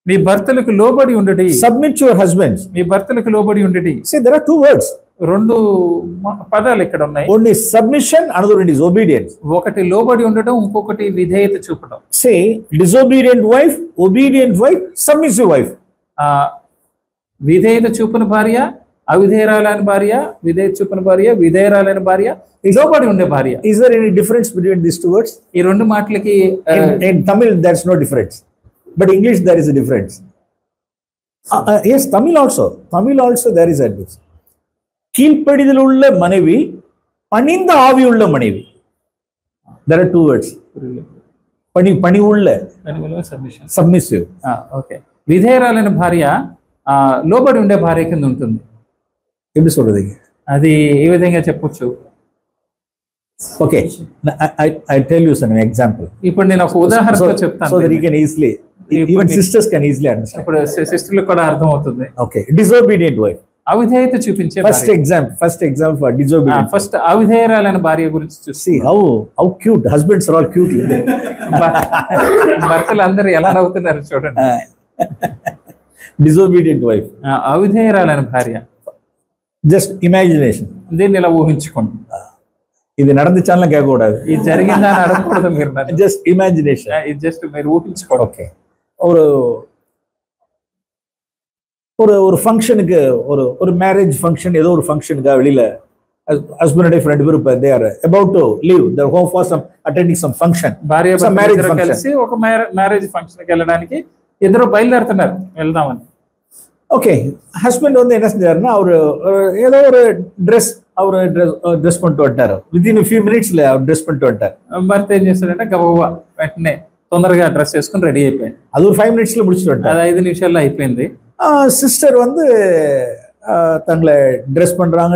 మీ భర్తలకు లోబడి ఉండుడి. Submit to your husbands. మీ భర్తలకు లోబడి ఉండుడి. See, there are two words. రెండు పదాలు ఇక్కడ ఉన్నాయి. One is submission, another one is obedience. ఒకటి లోబడి ఉండడం, ఇంకొకటి విధేయత చూపడం. Say, disobedient wife, obedient wife, submissive wife. విధేయత చూపని భార్య, అవిధేయరాలైన భార్య, విధేయత చూపని భార్య, విధేయరాలైన భార్య, లోబడి ఉండే భార్య. Is there any difference between these two words? ఈ రెండు మాటలకి in Tamil there is no difference, but English there is a difference. Yes, Tamil also there is a difference. கீழ்ப்படிதல் உள்ள மனைவி, பணிந்த ஆவி உள்ள மனைவி. There are two words. పని உள்ள, submissive. ఓకే. విధేయరాలైన భార్య లోబడి ఉండే భార్య కింద ఉంటుంది. எப்படி சொல்றது? అది ఏ విధంగా చెప్పొచ్చు? Okay, I tell you some example. ఇప్పుడు నేను ఒక ఉదాహరణతో చెప్తాను. So that you can easily, even sisters can easily understand. ఇప్పుడు సిస్టర్లకు కూడా అర్థం అవుతుంది. Okay, disobedient wife. అవిధేయత చూపించే first example for disobedient. First అవిధేయరాలైన భార్య గురించి చూసి, see how cute husbands are, all cute. భర్తలు అందరూ ఎలా నవ్వుతున్నారు చూడండి. disobedient wife, అవిధేయరాలైన భార్య. just imagination. దీన్ని ఇలా ఊహించుకోండి. ఇది நடந்துச்சான்னு கேட்க கூடாது, ఇది జరిగిందా అని అడగకూడదు మీరు. just imagination. ఇది జస్ట్ మీరు ఊహించుకోండి. ఓకే, ஒரு ஃபங்க்ஷனுக்கு, ஒரு மேரேஜ் ஃபங்க்ஷன், ஏதோ ஒரு ஃபங்க்ஷனுக்கு வெளியில husband and wife ரெண்டு பேரும் they are about to leave their home for some attending some function. భార్య భర్తలు కలిసి ఒక మ్యారేజ్ ఫంక్షన్ కి వెళ్ళడానికి ఇద్దరు బయలుదేరుతున్నారు, వెళ్దామని. ఓకే, హస్బెండ్ வந்து என்ன செஞ்சாருன்னா, அவரு ஏதோ ஒரு డ్రెస్ பண்ணிட்டு வந்துட்டாரு. వితిన్ ఫ్యూ మినిట్స్ அவர் డ్రెస్ பண்ணிட்டு வந்துட்டாరు. భర్త ఏం చేస్తాడంటే గబగబా వెంటనే తొందరగా డ్రెస్ వేసుకుని రెడీ అయిపోయింది. అది ஒரு 5 minutes முடிச்சுட்டு வந்துட்டாరు. అది 5 నిమిషాల్లో అయిపోయింది. சிஸ்டர் வந்து தங்களை ட்ரெஸ் பண்றாங்க,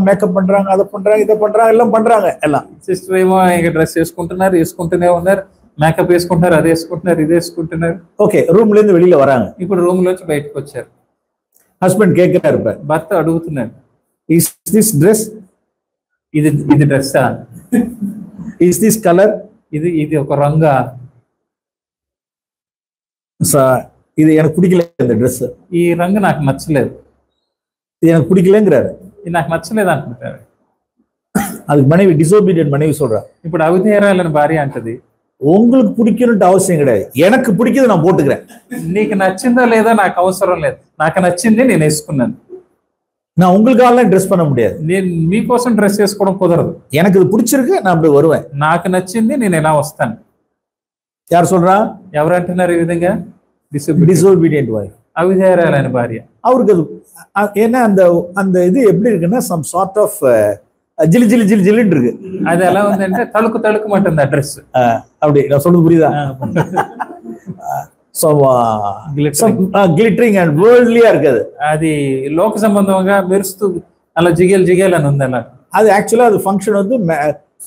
மேக்கப் பண்றாங்க, அதை பண்றாங்க, இதை பண்றாங்க, எல்லாம் பண்றாங்க. எல்லாம் సిస్టర్ ఏమో ఇక డ్రెస్ వేసుకుంటూనే ఉన్నారు, మేకప్ వేసుకుంటున్నారు, అది వేసుకుంటున్నారు, ఇది వేసుకుంటున్నారు. ఓకే, రూమ్ లోంచి வெளியில வராங்க. ఇప్పుడు రూమ్ లోంచి బయటకు వచ్చారు. హస్బెండ్ కేకరారు, భర్త అడుగుతున్నాడు, ఇస్ దిస్ డ్రెస్? ఇది డ్రెస్సా? Is this color? ఇది ఒక రంగా? இது எனக்கு பிடிக்கல இந்த ட்ரெஸ். ఈ రంగు నాకు నచ్చలేదు. இது எனக்கு பிடிக்கலங்கறாரு. ఇది నాకు నచ్చలేదు అంటారు. அது மனைவி டிசோபீடியன்ட் மனைவி சொல்றா. ఇప్పుడు అవిధేయురాలైన భార్య అంటది, உங்களுக்கு பிடிக்கணும்னு அவசியம் கிடையாது, எனக்கு பிடிக்குது நான் போட்டுக்கிறேன். నీకు నచ్చిందో లేదో నాకు అవసరం లేదు, నాకు నచ్చింది నేను వేసుకున్నాను. நான் உங்களுக்காக ட்ரெஸ் பண்ண முடியாது, నేను మీకోసం డ్రెస్ వేసుకోవడం కుదరదు. எனக்கு இது பிடிச்சிருக்கு, நான் அப்படி வருவேன். నాకు నచ్చింది నేను ఎలా వస్తాను. யார் சொல்றா? ఎవరు అంటున్నారు ఈ విధంగా? டிசோபீடியன்ட் வைஃப், అవిధేయురాలైన భార్య. அவருக்கு அது ஏன்னா அந்த அந்த இது எப்படி இருக்குன்னா சம் சார்ட் ஆஃப் ஜிலி ஜிலி ஜிலி ஜிலின்னு இருக்கு. அது ఎలా ఉందంటే తళుకు తళుకుమంటుంది ఆ డ్రెస్. அப்படி நான் சொல்றது புரியுதா? సో గ్లిటరింగ్ అండ్ వరల్డ్లీగా இருக்குது. అది లోక సంబంధంగా మెరుస్తూ అలా జిగేల్ జిగేల్ అని ఉంది. అలా அது యాక్చువల్లీ అది ఫంక్షన్ வந்து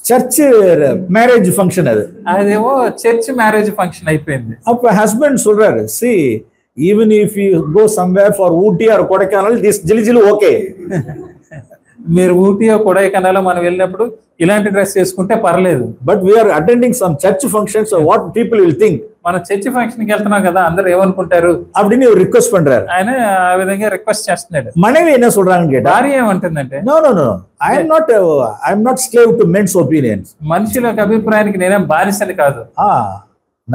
చర్చ్ మ్యారేజ్ ఫంక్షన్. అదేమో చర్చ్ మ్యారేజ్ ఫంక్షన్ అయిపోయింది. அப்ப హస్బెండ్ சொல்றாரு, see even if you go somewhere for Ooty or Kodaikanal, this jili jili okay. మీరు ఊటీ కొడైకెనాల్ మనం వెళ్ళినప్పుడు ఇలాంటి డ్రెస్ వేసుకుంటే పర్లేదు. But we are attending some church functions, what people will think. మనం చర్చ్ ఫంక్షన్ కి వెళ్తున్నాం కదా, అందరూ ఏమనుకుంటారు அப்படின்னு రిక్వెస్ట్ பண்றாரு. ఆయన ఆ విధంగా రిక్వెస్ట్ చేస్తున్నాడు. మனைవి என்ன சொல்றாங்க கேட்டா, భార్య ఏమంటుందంటే, no no no I am not slave to men's opinions. మనుషుల అభిప్రాయానికి నేనేం బానిసని కాదు.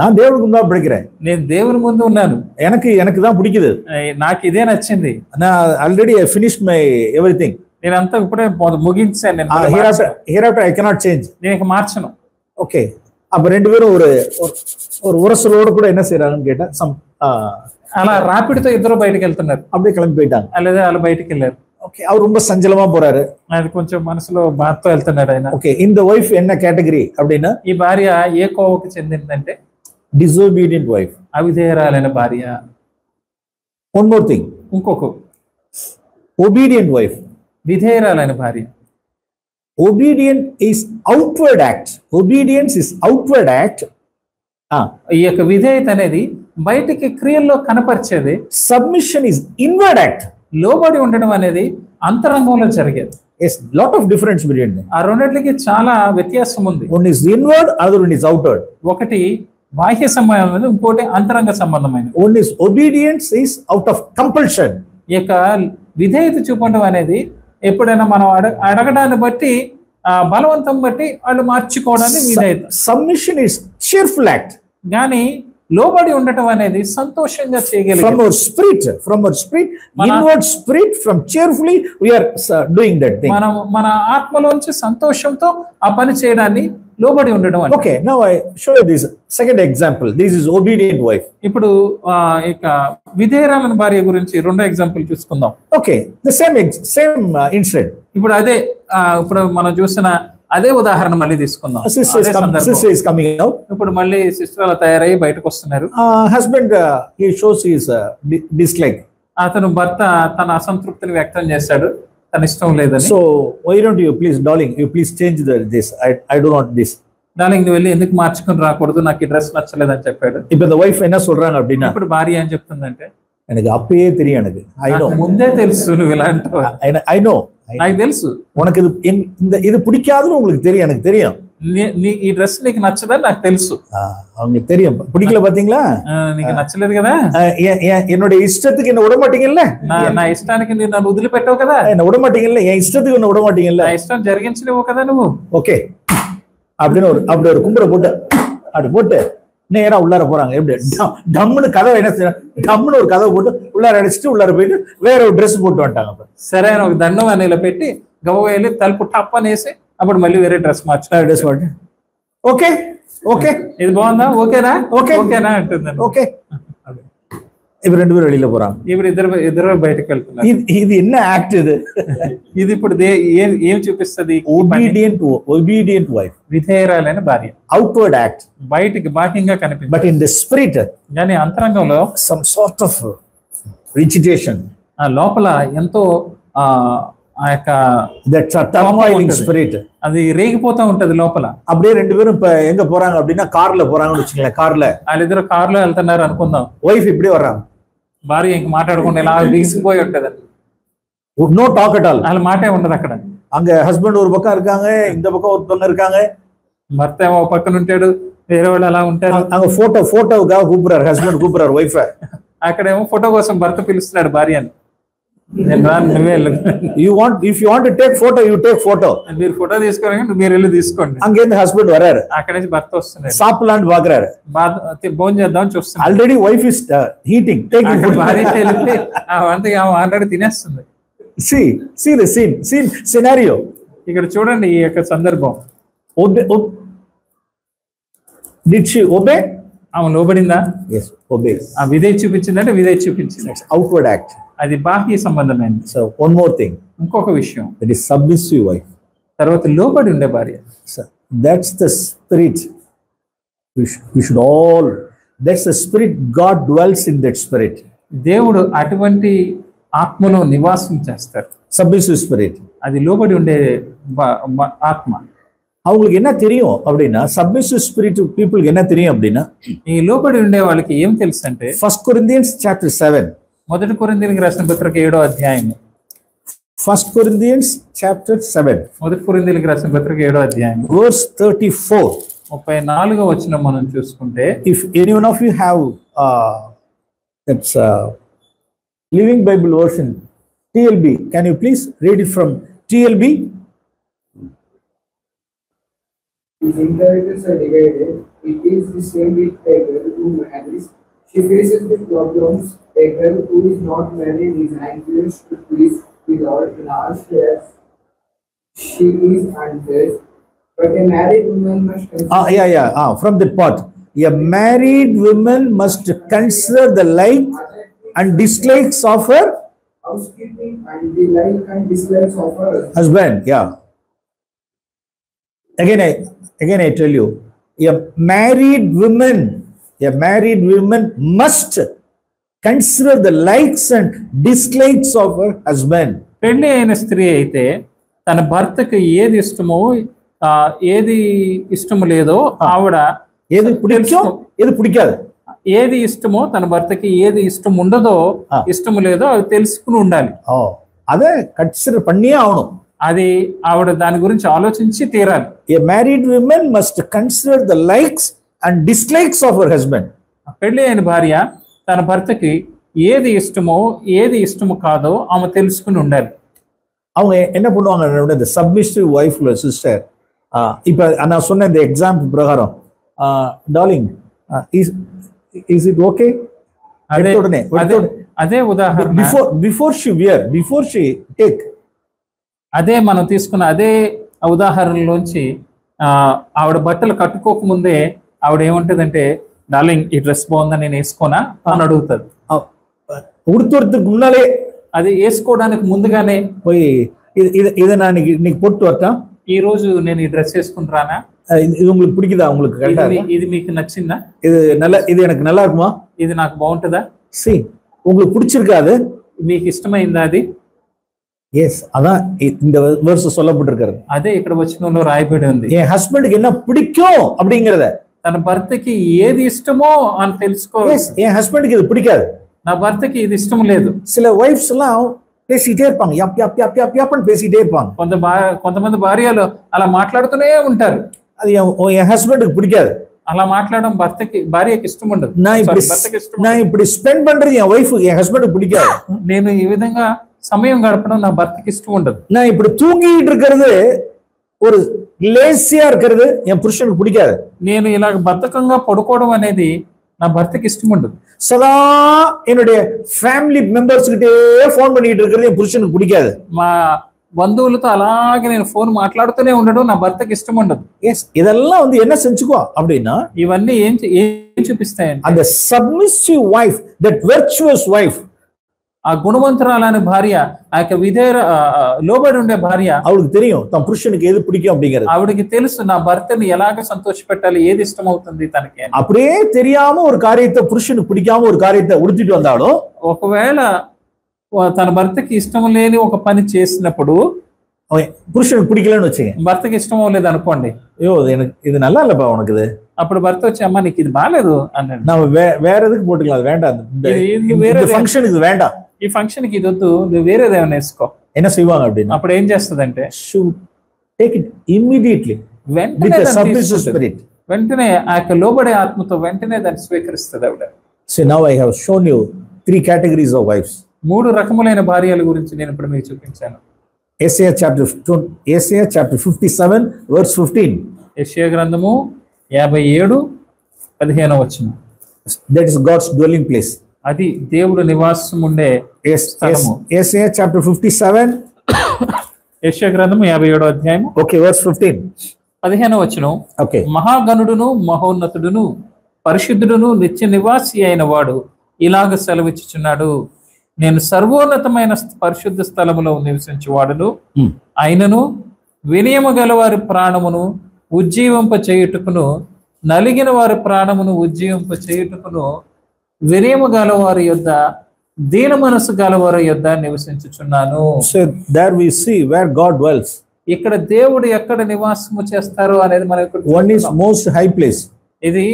நான் దేవుడికి ముందు பிடிக்கிறேன், నేను దేవుని ముందు ఉన్నాను, எனக்கு தான் பிடிக்குது, నాకు ఇదే నచ్చింది, நான் already I finished my everything, నేనంతా ఇప్పుడే ముగించాను, నేను hereafter I cannot change, నేను మార్చను. ఓకే. அப்ப ரெண்டு பேரும் ஒரு உரசலோட கூட என்ன செய்யறாங்கன்னு கேட்டா, అలా రాపిడితో ఇద్దరు బయటకు వెళ్తున్నారు. அப்படியே கிளம்பி போயிட்டாங்க. అలాగే వాళ్ళు బయటకు వెళ్ళారు. ఓకే. அவர் ரொம்ப சஞ்சலமா போறாரு, అది కొంచెం మనసులో బాధతో వెళ్తున్నాడు ఆయన. ఓకే. இந்த వైఫ్ என்ன కేటగిరీ அப்படின்னா, ఈ భార్య ఏ కోవకు చెందిందంటే డిసోబీడియంట్ వైఫ్, అవిధేయురాలైన భార్య. వన్ మోర్ థింగ్, ఇంకొక ఒబీడియంట్ వైఫ్, విధేయురాలైన భార్య. obedient is outward act. Obedience is outward act. ఈ యొక్క విధేయత అనేది బయటికి క్రియల్లో కనపరిచేది. Submission is inward act. లోబడి ఉండడం అనేది అంతరంగంలో జరిగేది. Yes, lot of difference between them. ఆ రెండిటికి చాలా వ్యత్యాసం ఉంది. One is inward, other one is outward. ఒకటి బాహ్య సంబంధమైనది, ఇంకోటి అంతరంగ సంబంధమైనది. One is obedience is out of compulsion. ఈ యొక్క విధేయత చూపడం అనేది ఎప్పుడైనా మనం అడగడాన్ని బట్టి, బలవంతం బట్టి వాళ్ళు మార్చుకోవడానికి విధేయత. Submission is cheerful act. కానీ లోబడి ఉండటం అనేది సంతోషంగా చేయగలిగే. From our spirit, inward spirit, from cheerfully we are doing that thing. మన ఆత్మలోంచి సంతోషంతో ఆ పని చేయడాన్ని లోబడి ఉండడం అంటే. Okay, now I show you this second example. This is obedient wife. ఇప్పుడు ఇక విధేయురాలైన భార్య గురించి రెండో ఎగ్జాంపుల్ చూసుకుందాం. Okay, the same incident. ఇప్పుడు అదే ఇప్పుడు మనం చూసిన అదే ఉదాహరణ మళ్ళీ తీసుకుందాం. Sister is coming out. ఇప్పుడు మళ్ళీ సిస్టర్ అలా తయారై బయటకు వస్తున్నారు. Husband he shows his dislike. అతను భర్త తన అసంతృప్తిని వ్యక్తం చేశాడు, తన ఇష్టం లేదని. So why don't you please, darling, you please change this. I do not this. Darling నువ్వు వెళ్ళి ఎందుకు మార్చుకుని రాకూడదు, నాకు ఈ డ్రెస్ నచ్చలేదని చెప్పాడు. ఇప్పుడు the wife என்ன சொல்றாங்க அப்படினா, ఇప్పుడు భార్య ఏం చెప్తుందంటే, எனக்கு அப்பவே தெரியும், எனக்கு I know, ముందే తెలుసు నువ్వు ఇలా అంటావు. I know, నాకు తెలుసు உனக்கு இது பிடிக்காதுன்னு உங்களுக்கு தெரியும், எனக்கு தெரியும். ఈ డ్రెస్ నీకు నచ్చదని నాకు తెలుసు. அவங்களுக்கு தெரியும். பிடிக்கல பாத்தீங்களா, నీకు నచ్చలేదు కదా, என்னுடைய இஷ்டத்துக்கு என்ன விட மாட்டீங்கல்ல, నా ఇష్టానికి నేను నన్ను వదిలిపెట్టావు కదా, என்ன விட மாட்டீங்கல்ல, என் இஷ்டத்துக்கு என்ன விட மாட்டீங்கல்ல, నా ఇష్టం జరిగించలేవు కదా నువ్వు. ஓகே அப்படின்னு அப்படி ஒரு கும்பரை போட்டு அப்படி போட்டு நேரா உள்ளார போறாங்க. எப்படி டம்முன்னு கதவை என்ன செய்ய, டம்முன்னு ஒரு கதவை போட்டு உள்ளார அடிச்சுட்டு உள்ளார போயிட்டு வேற ஒரு డ్రెస్ போட்டு வந்துட்டாங்க. సరే ఒక దండం అనేలా పెట్టి గవ్వ వెళ్ళి తలుపు టప్పనేసి అప్పుడు మళ్ళీ వేరే డ్రెస్ డ్రెస్ మార్చి ఓకే ఓకే ఇది బాగుందా, ఓకేనా, ఓకేనా అంటుందండి. ఓకే. ఇప్పుడు రెండు పేరు வெளியில போறாங்க. ఇప్పుడు ఇద్దరు బయటకు వెళ్తున్నారు. ఇది என்ன యాక్ట్ ఇది? ఇది ఇప్పుడు ఏం చూపిస్తుంది? obedient wife, విధేయురాలైన భార్య. outward act, బయటికి బాహ్యంగా కనిపిస్తుంది, but in the spirit, కానీ అంతరంగంలో some sort of agitation, ఆ లోపల ఎంతో ఆ యొక్క turmoiling spirit, అది రేగిపోతా ఉంటది లోపల. அப்படியே ரெண்டு பேரும் இப்ப எங்க போறாங்க அப்படின்னா కార్ல போறாங்கன்னு வச்சுக்கோங்களேன். కార్ல వాళ్ళిద్దరు కార్లో వెళ్తున్నారు అనుకుందాం. వైఫ్ இப்படி வர்றாங்க, భార్య ఇంక మాట్లాడకుండా ఇలా బిగిసిపోయి ఉంటది, నో టాక్ అట్ ఆల్, వాళ్ళ మాటే ఉండదు అక్కడ. அங்க ஹஸ்பண்ட் ஒரு பக்கம் இருக்காங்க, இந்த பக்கம் ஒருத்தவங்க இருக்காங்க, భర్త ఏమో పక్కన ఉంటాడు, వేరే వాళ్ళు అలా ఉంటారు. அங்க போட்டோவுக்காக கூப்பிடுறாரு, ஹஸ்பண்ட் கூப்பிடுறாரு ஒய்ஃபை. అక్కడేమో ఫోటో కోసం భర్త పిలుస్తున్నాడు భార్యని, నేను రాను, నువ్వే వెళ్ళు. If you want to take photo, you take photo. మీరు ఫోటో తీసుకోవాలంటే మీరు వెళ్ళి తీసుకోండి. அங்கேருந்து ஹஸ்பண்ட் வராரு, అక్కడ నుంచి భర్త వస్తున్నాడు, சாப்பிடலான்னு பாக்குறாரு, భోజనం చేద్దాం చూస్తున్నాడు. Already wife is heating, taking food. భార్య వెళ్ళి ఆల్రెడీ తినేస్తుంది. See the scene scenario. ఇక్కడ చూడండి ఈ యొక్క సందర్భం. Did she obey? ఆమె లోబడిందా? Yes, obeys. ఆ విధేయ చూపించిందంటే విధేయ చూపించింది. Outward act. అది బాహ్య సంబంధమైనది. So one more thing. ఇంకొక విషయం, that is submissive wife. తర్వాత లోబడి ఉండే భార్య. So that's the spirit. We should all. That's the spirit. God dwells in that spirit. దేవుడు అటువంటి ఆత్మలో నివాసం చేస్తారు. Submissive spirit. అది లోబడి ఉండే ఆత్మ. அவங்களுக்கு என்ன தெரியும் அப்படின்னா, சப்மிசிவ் ஸ்பிரிட் பீப்புளுக்கு என்ன தெரியும் அப்படின்னா, ఈ లోబడి ఉండే వాళ్ళకి ఏం తెలుసు అంటే, 1 Corinthians chapter 7. మొదటి కొరింథీయులకు రాసిన పత్రిక 7వ అధ్యాయం. 1 Corinthians chapter 7. మొదటి కొరింథీయులకు రాసిన పత్రిక 7వ అధ్యాయం verse 34. 34వ వచనం మనం చూసుకుంటే, if any one of you have that's Living Bible version TLB, can you please read it from TLB? His inheritance are divided. It is the same with a girl who marries. She faces with problems. A girl who is not married is anxious to please the Lord in all as she is undressed. But a married woman must consider. From that part. A married woman must consider the like and dislikes of her housekeeping and the like and dislikes of her husband. Yeah. Again, I tell you, a married woman must consider the likes and dislikes of her husband. పెళ్లి అయిన స్త్రీ అయితే తన భర్తకి ఏది ఇష్టమో ఏది ఇష్టం లేదో ఆవిడ, ఏది పిడికాదు, ఏది ఇష్టమో తన భర్తకి ఏది ఇష్టం ఉండదో ఇష్టం లేదో అది తెలుసుకుని ఉండాలి. అదే కన్సిడర్ పన్నియే అవును, అది ఆవిడ దాని గురించి ఆలోచించి తీరాలి. A married woman must consider the likes and dislikes of her husband. పెళ్లి అయిన భార్య తన భర్తకి ఏది ఇష్టమో ఏది ఇష్టమో కాదో ఆమె తెలుసుకుని ఉండాలి. அவங்க என்ன பண்ணுவாங்க, இந்த சப்மிசிவ் வைஃப்ல சிஸ்டர், இப்ப நான் சொன்ன இந்த எக்ஸாம்பிள் பிரகாரம், டார்லிங் is it okay? అదే ఉదాహరణ, before she take, అదే మనం తీసుకున్న అదే ఉదాహరణలోంచి ఆవిడ బట్టలు కట్టుకోకముందే ఆవిడ ఏమంటదంటే, డార్లింగ్ ఈ డ్రెస్ బాగుందా, నేను వేసుకోనా అని అడుగుతుంది. ఉడుతుర్తుకు మున్నాలే, అది వేసుకోవడానికి ముందుగానే పోయి ఇదే నీకు పొట్టు వస్తా, ఈ రోజు నేను ఈ డ్రెస్ వేసుకుని రానా, ఇది உங்களுக்கு பிடிக்குதா, உங்களுக்கு ఇది మీకు నచ్చిందా, ఇది எனக்கு நல்லா இருக்குமா, ఇది నాకు బాగుంటుందా, உங்களுக்கு பிடிச்சிருக்காது, మీకు ఇష్టమైందా అది. எஸ், அதான் இந்த வெர்ஸ் சொல்லப்பட்டிருக்கிறது. అదే ఇక్కడ వచనంలో రాయబడి ఉంది. என் ஹஸ்பண்டுக்கு என்ன பிடிக்கும் அப்படிங்கறத, తన భర్తకి ఏది ఇష్టమో అని తెలుసుకో. என் ஹஸ்பண்டுக்கு இது பிடிக்காது, నా భర్తకి ఇది ఇష్టం లేదు. சில వైఫ్స్ எல்லாம் பேசிட்டே இருப்பாங்க, యాప్ பேசிட்டே இருப்பாங்க. కొంతమంది భార్యలు అలా మాట్లాడుతూనే ఉంటారు, అది என் ஹஸ்பண்டுக்கு பிடிக்காது. అలా మాట్లాడడం భార్యకి ఇష్టం ఉండదు. நான் இப்படி ஸ்பெண்ட் பண்றது என் வைஃப், என் ஹஸ்பண்டுக்கு பிடிக்காது. నేను ఈ విధంగా సమయం గడపడం నా భర్తకి ఇష్టం ఉండదు. நான் இப்படி தூங்கிட்டு இருக்கிறது, ஒரு லேசியா இருக்கிறது என் புருஷனுக்கு பிடிக்காது. నేను ఇలా బద్ధకంగా పడుకోవడం అనేది నా భర్తకి ఇష్టం ఉండదు. సదా என்னுடைய ఫ్యామిలీ మెంబర్స్ கிட்டே ఫోన్ பண்ணிட்டு இருக்கிறது என் புருஷனுக்கு பிடிக்காது. మా బంధువులతో అలాగే నేను ఫోన్ మాట్లాడుతూనే ఉండడం నా భర్తకి ఇష్టం ఉండదు. இதெல்லாம் வந்து என்ன செஞ்சுக்கோ அப்படின்னா, ఇవన్నీ ఏం చూపిస్తాయంటే, அந்த submissive wife, that virtuous wife, ఆ గుణవంతురాలైన భార్య, ఆ యొక్క లోబడి ఉండే భార్య, அவளுக்கு தெரியும் தன் புருஷனுக்கு எது பிடிக்கும் அப்படிங்கிறது. ఆవిడకి తెలుసు నా భర్తని ఎలాగ సంతోష పెట్టాలి, ఏది ఇష్టం అవుతుంది తనకి. அப்படியே தெரியாம ஒரு காரியத்தை, புருஷனுக்கு பிடிக்காம ஒரு காரியத்தை உடுத்திட்டு வந்தாலும், ఒకవేళ తన భర్తకి ఇష్టం లేని ఒక పని చేసినప్పుడు புருஷனுக்கு பிடிக்கலன்னு வச்சுங்க, భర్తకి ఇష్టం అవ్వలేదు అనుకోండి, ஐயோ இது நல்லா இல்லப்பா உனக்கு இது, అప్పుడు భర్త వచ్చి అమ్మ నీకు ఇది బాగాలేదు అన్నాడు, நம்ம வேற எதுக்கு போட்டுக்கலாம், அது வேண்டாம், వేరే ఫంక్షన్ ఇది வேண்டாம், ఈ ఫంక్షన్ కి ఇది వద్దు, నువ్వు వేరేదేమైనా వేసుకో. என்ன செய்வாங்க அப்படின்னா, అప్పుడు ఏం చేస్తుందంటే, టేక్ ఇట్ ఇమ్మీడియట్లీ, వెంటనే with a దాన్ని submissive తీసుకుంటుంది. spirit. వెంటనే ఆ యొక్క లోబడే ఆత్మతో వెంటనే దాన్ని స్వీకరిస్తుంది ఆవిడ. So now I have shown you 3 categories of wives. 3 రకములైన భార్యల గురించి నేను ఇప్పుడు మీకు చూపించాను. Isaiah chapter 57 verse 15. యెషయా గ్రంథము 57:15. That is God's dwelling place. అది దేవుడు నివాసం ఉండే స్థలము. Isaiah chapter 57. యెషయా గ్రంథము 57 Okay, verse 15. 15. Okay. మహాగణుడును మహోన్నతుడును పరిశుద్ధుడును నిత్య నివాసి అయిన వాడు ఇలాగ సెలవిచ్చుచున్నాడు, నేను సర్వోన్నతమైన పరిశుద్ధ స్థలములో నివసించువాడును అయినను వినయము గలవారి ప్రాణమును ఉజ్జీవింప చేయుటకును నలిగిన వారి ప్రాణమును ఉజ్జీవింప చేయుటకును వినయము గలవారి యొద్ద దీన మనసు గలవారి యొద్ద నివసించుచున్నాను. So there we see where God dwells. ఇక్కడ దేవుడు ఎక్కడ నివాసము చేస్తారు అనేది మనకు One is most high place. ఇది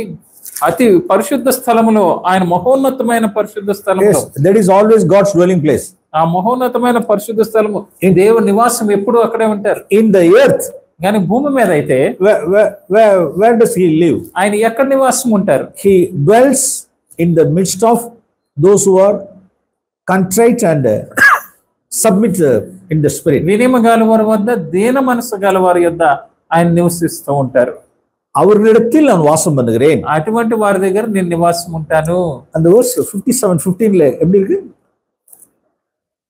అతి పరిశుద్ధ స్థలములో, ఆయన మహోన్నతమైన పరిశుద్ధ స్థలములో. Yes, that is always God's dwelling place. ఆ మహోన్నతమైన పరిశుద్ధ స్థలము దేవుని నివాసం ఎప్పుడు అక్కడే ఉంటారు. In the earth, కానీ భూమి మీద అయితే where does he live? ఆయన ఎక్కడ నివాసం ఉంటారు? He dwells in the midst of those who are contrite and submit in the spirit. వినయము గలవారి వద్ద దీన మనసు గలవారి యొద్ద ఆయన నివసిస్తూ ఉంటారు. அவர்களிடத்தில் நான் வாசம் பண்ணுகிறேன். అటువంటి వారి దగ్గర నేను నివాసం ఉంటాను. அந்த verse 57:15 எப்படி இருக்கு?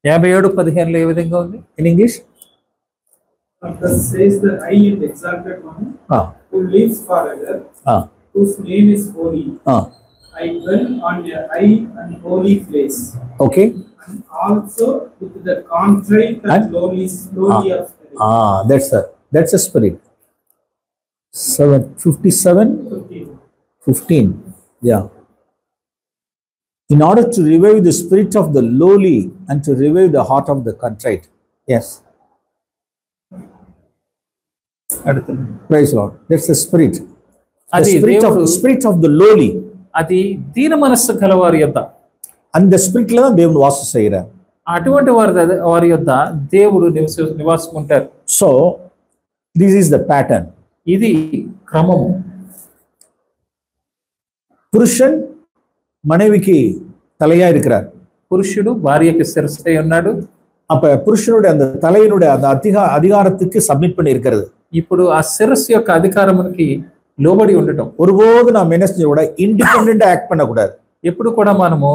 57:15 ఏ విధంగా ఉంది in English? Thus says the high and exalted one, who lives forever, whose name is holy. I dwell on a high and holy place. Okay. And also with the contrite and lowly of spirit. That's a spirit. 57:15. Yeah. In order to revive the spirit of the lowly and to revive the heart of the contrite. Yes. Praise Lord. That's the spirit. The spirit of the lowly. అది దీన మనస్సు గలవారి యొద్ద, அந்த స్పిరిట్లో దేవుడు వాసం చేయరా. అటువంటి వారి యొద్ద దేవుడు నివాసం ఉంటారు. So this is the pattern. ఇది క్రమము. புருஷன் மனைவிக்கு தலையா இருக்கிறார். పురుషుడు భార్యకి శిరస్సై ఉన్నాడు. அப்ப புருஷனுடைய அந்த தலையினுடைய அந்த அதிகாரத்துக்கு சப்மிட் பண்ணி இருக்கிறது. ఇప్పుడు ఆ శిరస్సు యొక్క అధికారమునికి లోబడి ఉండటం. ஒருபோது நாம் என்ன செய்ய கூட ఇండిపెండెంట్ యాక్ట్ பண்ணக்கூடாது. ఎప్పుడు కూడా మనము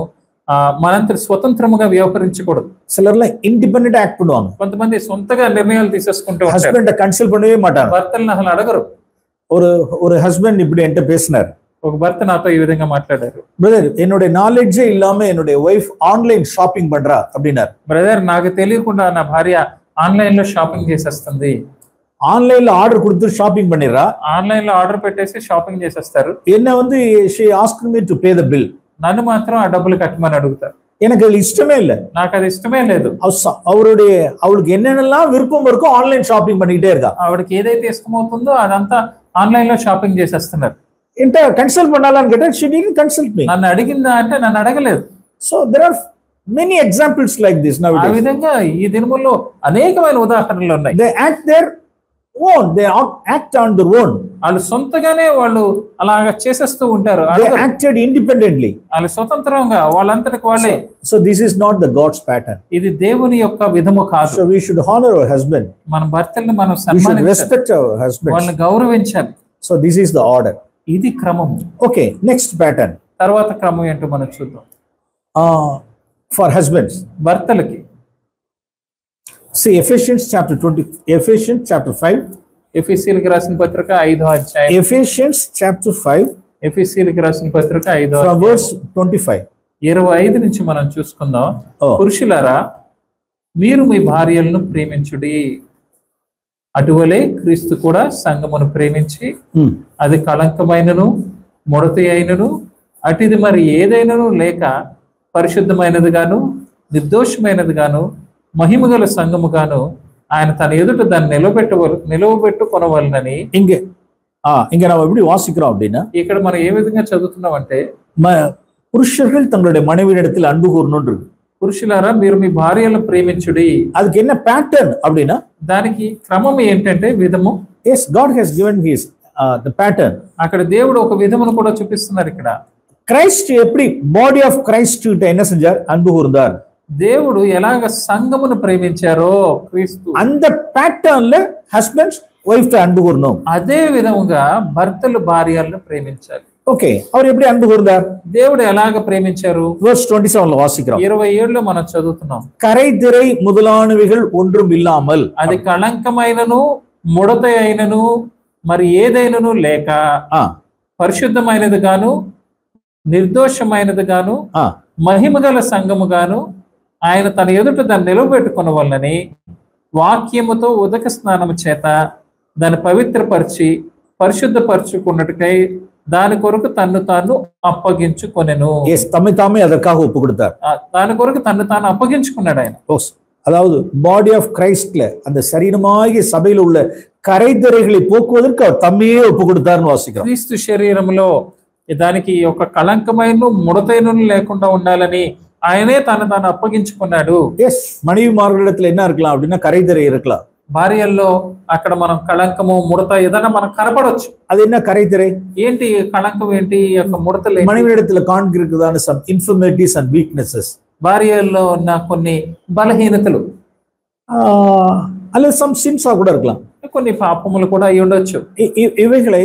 మనంత స్వతంత్రముగా వ్యవహరించకూడదు. சிலர்லாம் ఇండిపెండెంట్ యాక్ట్ பண்ணுவாங்க. కొంతమంది సొంతగా నిర్ణయాలు తీసేసుకుంటూ ఉంటారు. హస్బెండ్ కన్సల్ట్ பண்ணவே மாட்டாங்க. భర్తలను అసలు అడగరు. ஒரு ஹஸ்பண்ட் இப்படி என்கிட்ட பேசினார். ఒక భర్త నాతో ఈ విధంగా మాట్లాడారు. బ్రదర్, என்னுடைய నాలెడ్జే ఇల్లామ என்னுடைய వైఫ్ ఆన్లైన్ షాపింగ్ పண்றா அப்படினார். బ్రదర్, నాకు తెలియకుండా నా భార్య ఆన్లైన్ లో షాపింగ్ చేసేస్తుంది. ఆన్లైన్ లో ఆర్డర్ கொடுத்து షాపింగ్ பண்ணிரா. ఆన్లైన్ లో ఆర్డర్ పెట్టేసి షాపింగ్ చేసేస్తారు. என்ன வந்து she asked me to pay the bill. నన్ను మాత్రం ఆ డబ్బులు కట్టమని అడుగుతారు. எனக்கு அது ఇష్టమే இல்ல. నాకు అది ఇష్టమే లేదు. அவளுக்கு என்னென்னலாம் விருப்பம் இருக்கோ ఆన్లైన్ షాపింగ్ பண்ணிட்டே இருக்கா. ఆవిడకి ఏదైతే ఇష్టమవుతుందో అదంతా ఆన్లైన్ లో షాపింగ్ చేసేస్తున్నారు. ఇంత కన్సల్ట్ பண்ணாலான்னு கேட்டா she didn't consult me. నన్ను అడిగిందా అంటే నన్ను అడగలేదు. So there are many examples like this nowadays. ఆ విధంగా ఈ దినముల్లో అనేకమైన ఉదాహరణలు ఉన్నాయి. They act their own. They act on their own. వాళ్ళు సొంతగానే వాళ్ళు అలాగా చేసేస్తూ ఉంటారు. They acted independently. వాళ్ళు స్వతంత్రంగా వాళ్ళంతటికి వాళ్ళే. So this is not the God's pattern. ఇది దేవుని యొక్క విధము కాదు. So we should honor our husband. మన భర్తల్ని మనం We should సన్మానించాలి. respect our husband. వాళ్ళని గౌరవించాలి. So this is the order. ఇది క్రమము. Okay, next pattern. తర్వాత క్రమం ఏంటో మనం చూద్దాం. For husbands, భర్తలకి see Ephesians chapter 5. ఎఫెసీయులకు రాసిన పత్రిక 5వ అధ్యాయం. Ephesians chapter 5 ఎఫెసీయులకు రాసిన పత్రిక 5వ from verse 25. 25 నుంచి మనం చూసుకుందాం. పురుషులారా, మీరు మీ భార్యలను ప్రేమించుడి, అటువలే క్రీస్తు కూడా సంఘమును ప్రేమించి అది కళంకమైనను ముడత అయినను అటిది మరి ఏదైనను లేక పరిశుద్ధమైనది గాను నిర్దోషమైనది గాను మహిమగల సంఘము గాను ఆయన తన ఎదుట దాన్ని నిలవబెట్టుకొనవలనని. இங்க நம்ம எப்படி வாசிக்கிறோம் அப்படின்னா, ఇక్కడ మనం ఏ విధంగా చదువుతున్నాం అంటే, புருஷர்கள் தங்களுடைய மனைவியிடத்தில் அன்பு கூறணும் இருக்கு. పురుషులారా, మీరు మీ భార్యలను ప్రేమించుడి. அதுக்கு என்ன பேட்டர்ன் அப்படின்னா, దానికి క్రమం ఏంటంటే విధము, Yes, God has given his the pattern. అక్కడ దేవుడు ఒక విధమును కూడా చూపిస్తున్నారు ఇక్కడ. கிரைஸ்ட் எப்படி பாடி ஆஃப் கிரைஸ்ட் கிட்ட என்ன செஞ்சார்? அன்பு கூர்ந்தார். దేవుడు ఎలాగ సంఘమును ప్రేమించారో క్రీస్తు அந்த பேட்டர்ன்ல ஹஸ்பண்ட்ஸ் వైఫ్ அன்பு கூறணும். అదే విధముగా భర్తలు భార్యలను ప్రేమించాలి. ఓకే, அவர் எப்படி అன்பు కూర్ந்தார்? దేవుడు ఎలాగ ప్రేమించారు? verse 27 లో వాసిக்கிறோம். 27లో మనం చదువుతున్నాం. కరైదిరై முதலானவைகள் ஒன்றும் இல்லாமல், అది కళంకమైనను ముడత అయినను మరి ఏదైనను లేక పరిశుద్ధమైనది గాను నిర్దోషమైనది గాను మహిమగల సంఘము గాను ఆయన తన ఎదుట దాన్ని నిలవబెట్టుకునవలనని వాక్యముతో ఉదక స్నానము చేత దాన్ని పవిత్రపరిచి పరిశుద్ధపరచుకున్నట్టుకై దాని కొరకు తన్ను తాను అప్పగించుకొనెను. தம்மை தாமே அதற்காக ஒப்பு கொடுத்தார். దాని కొరకు తన్ను తాను అప్పగించుకున్నాడు ఆయన. அதாவது பாடி ஆஃப் கிரைஸ்ட்ல அந்த சரீரமாகிய சபையில் உள்ள கரைதிரைகளை போக்குவதற்கு அவர் தம்மையே ஒப்பு கொடுத்தார்னு வாசிக்கிறோம். క్రీస్తు శరీరంలో దానికి ఒక కళంకమైన ముడతైన లేకుండా ఉండాలని ఆయనే తాను అప్పగించుకున్నాడు. எஸ், மனைவிமார்களிடத்துல என்ன இருக்கலாம் அப்படின்னா கரைதிரை இருக்கலாம். భార్యల్లో అక్కడ మనం కళంకము ముడత ఏదైనా మనకు కనపడవచ్చు. అది என்ன கரைதிரை? ఏంటి కళంకం, ఏంటి యొక్క ముడతలు? மனைவியிடத்துல காண்கிறதான some infirmities and weaknesses. భార్యల్లో ఉన్న కొన్ని బలహీనతలు அல்லது some sins கூட இருக்கலாம். కొన్ని పాపములు కూడా అయి ఉండొచ్చు. இவைகளை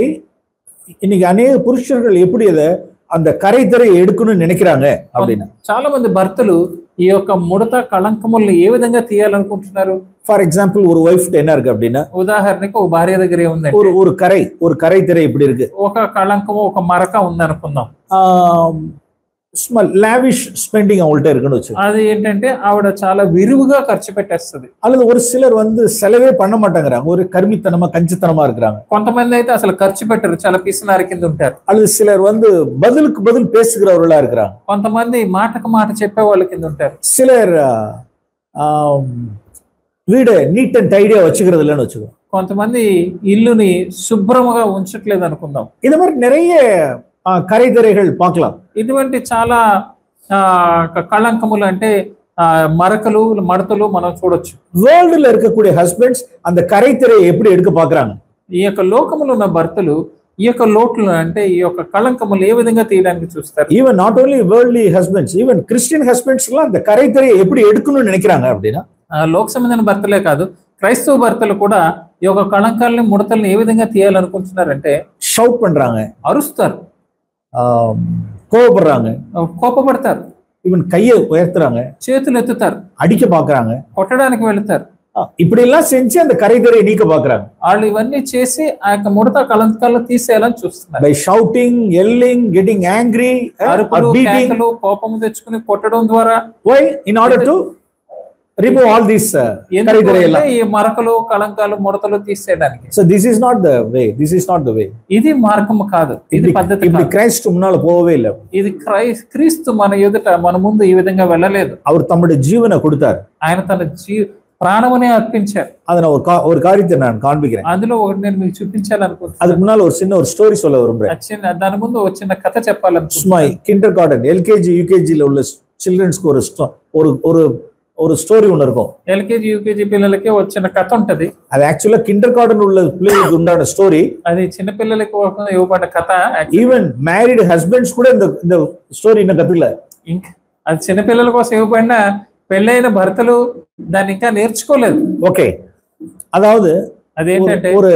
இன்னைக்கு அநேக புருஷர்கள் எப்படி அதை அந்த கரைதிரை எடுக்கணும்னு நினைக்கிறாங்க அப்படின்னா, చాలా మంది భర్తలు ఈ యొక్క ముడత కళంకములను ఏ విధంగా తీయాలనుకుంటున్నారు? ஃபார் எக்ஸாம்பிள் ஒரு వైఫ్ என்ன இருக்கு அப்படின்னா, ఉదాహరణకి ఒక భార్య దగ్గర ఏముందంటే ஒரு கரைதிரை இப்படி இருக்கு, ఒక కళంకము ఒక మరక ఉందనుకుందాం. లావిష్ స్పెండింగ్ அவங்கள்ட்ட இருக்குன்னு வச்சு, అది ఏంటంటే ఆవిడ చాలా విరివిగా ఖర్చు పెట్టేస్తుంది. அல்லது ஒரு சிலர் செலவே பண்ண மாட்டேங்கிறாங்க, ஒரு கர்மித்தனமா கஞ்சித்தனமா இருக்கிறாங்க. కొంతమంది అయితే అసలు ఖర్చు పెట్టరు, చాలా పిసినారి కింద ఉంటారు. அல்லது சிலர் பதிலுக்கு பதில் பேசுகிறவர்களா இருக்கிறாங்க. కొంతమంది మాటకు మాట చెప్పే వాళ్ళ కింద ఉంటారు. சிலர் வீடு நீட் అండ్ టైడీగా வச்சுக்கிறது இல்லைன்னு வச்சுக்கோ. కొంతమంది ఇల్లుని శుభ్రంగా ఉంచట్లేదు అనుకుందాం. இது மாதிரி நிறைய కరైదిరైகள் பார்க்கலாம். ఇటువంటి చాలా కళంకములు అంటే మరకలు మడతలు మనం చూడొచ్చు. వరల్డ్ல இருக்கக்கூடிய హస్బెండ్స్ அந்த కరైదిరైயை எப்படி எடுக்க பார்க்கறாங்க? ఈ యొక్క లోకములో ఉన్న భర్తలు ఈ యొక్క లోట్లు అంటే ఈ యొక్క కళంకములు ఏ విధంగా తీయడానికి చూస్తారు. Even not only worldly husbands, even Christian husbands எல்லாம் அந்த కరైదిరైயை எப்படி எடுக்கணும்னு நினைக்கிறாங்க அப்படின்னா, లోక సంబంధమైన భర్తలే కాదు, క్రైస్తవ భర్తలు కూడా ఈ యొక్క కళంకాలని ముడతల్ని ఏ విధంగా తీయాలనుకుంటున్నారంటే షౌట్ பண்றாங்க, అరుస్తారు, கோபப்படுறாங்க, కోపపడతారు, ఈవెన్ கையை உயர்த்துறாங்க, చేతులు ఎత్తుతారు, అడిక పాக்குறாங்க, కొట్టడానికి వెళ్తారు. இப்படி எல்லாம் செஞ்சு அந்த கரைதிரையை நீக்க பாக்குறாங்க. వాళ్ళు ఇవన్నీ చేసి ఆ యొక్క ముడత కళంకాలను తీసేయాలని చూస్తున్నారు. By shouting, yelling, getting angry, అరుపులు, కేకలు, కోపం తెచ్చుకుని కొట్టడం ద్వారా, why? In order to remove all these కరైదిరైల ఈ మరకలు కళంకాలు ముడతలు తీసేయడానికి. So this is not the way, this is not the way. ఇది మార్గం కాదు, ఇది పద్ధతి కాదు. క్రైస్ట్ మున్నాల పోవే இல்ல. ఇది క్రీస్తు మన ఎదుట మన ముందు ఈ విధంగా వెళ్ళలేదు. அவர் தம்முடைய ஜீவனை கொடுத்தார். ఆయన తన ప్రాణమునే అర్పించారు. అదన ஒரு காரியத்தை நான் காண்பிக்கிறேன். అందులో ఒకటి నేను మీకు చూపించాలనుకుంటున్నాను. அதுக்கு முன்னால ஒரு சின்ன ஒரு ஸ்டோரி சொல்ல விரும்புறேன். దాని ముందు ఒక చిన్న కథ చెప్పాలనుకుంటున్నాను. కిండర్ గార్డెన్ ఎల్కేజీ యూకేజీ లో ఉన్న చిల్డ్రన్స్ ஒரு ஸ்டோரி ஒன்று இருக்கும். ఎల్కేజీ యూకేజీ పిల్లలకి ఒక చిన్న కథ ఉంటది. అది యాక్చువల్గా కిండర్ గార్డెన్ ఉள்ள పిల్లలకు ఉండాల స్టోరీ. అది చిన్న పిల్లలకు ఇవ్వబడ్డ కథ. ఈవెన్ మ్యారీడ్ హస్బెండ్స్ కూడా இந்த స్టోరీ இன்னும் కథల. ఇంకా అది చిన్న పిల్లల కోసం ఇవ్వబడిన పెళ్ళైన భర్తలు దాన్ని ఇంకా నేర్చుకోలేదు. ఓకే, அதாவது అదేంటంటే ஒரு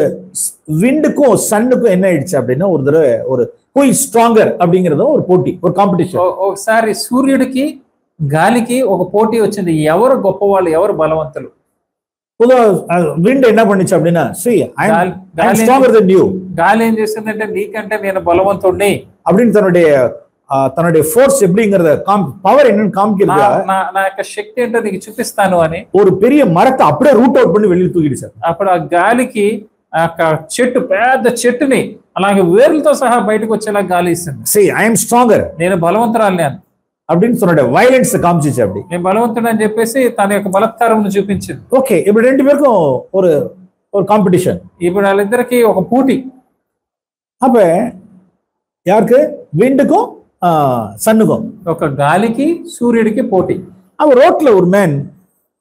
விண்டுக்கும் சன்னுக்கும் என்ன ஆயிடுச்சு அப்படின்னா, ஒரு தடவை ஒரு who is stronger அப்படிங்கறது ஒரு போட்டி, ஒரு காம்படிஷன். ఒకసారి సూర్యుడికి గాలికి ఒక పోటీ వచ్చింది, ఎవరు గొప్పవాళ్ళు, ఎవరు బలవంతులు. విండ్ என்ன பண்ணுச்சு அப்படின்னா, see I am stronger than you. గాలి ఏం చేసిందంటే, నీకంటే నేను బలవంతుడిని அப்படின்னு தன்னுடைய ஃபோர்ஸ் எப்படிங்கறத பவர் என்னன்னு காமிக்கிறது, నా యొక్క శక్తి ఏంటో నీకు చూపిస్తాను అని ஒரு பெரிய மரத்தை அப்படியே ரூட் అవుట్ பண்ணி வெளியில தூக்கிடுச்சு. అప్పుడు ఆ గాలికి ఆ చెట్టు, పెద్ద చెట్టుని అలాగే వేర్లతో సహా బయటకు వచ్చేలా గాలి ఇస్తుంది. see I am stronger, నేను బలవంతురాలు నేను அப்படின்னு சொன்ன வயலன்ஸ் காமிச்சிச்சு. அப்படி నేను బలవంతుడు అని చెప్పేసి తన యొక్క బలత్కారం చూపించింది. ఓకే, ఇప్పుడు రెండు பேருக்கும் ஒரு காம்படிஷன். ఇప్పుడు వాళ్ళిద్దరికి ఒక పోటీ. அப்ப யாருக்கு? விண்டுக்கும் சன்னுக்கும். ఒక గాలికి సూర్యుడికి పోటీ. அவ ரோட்ல ஒரு man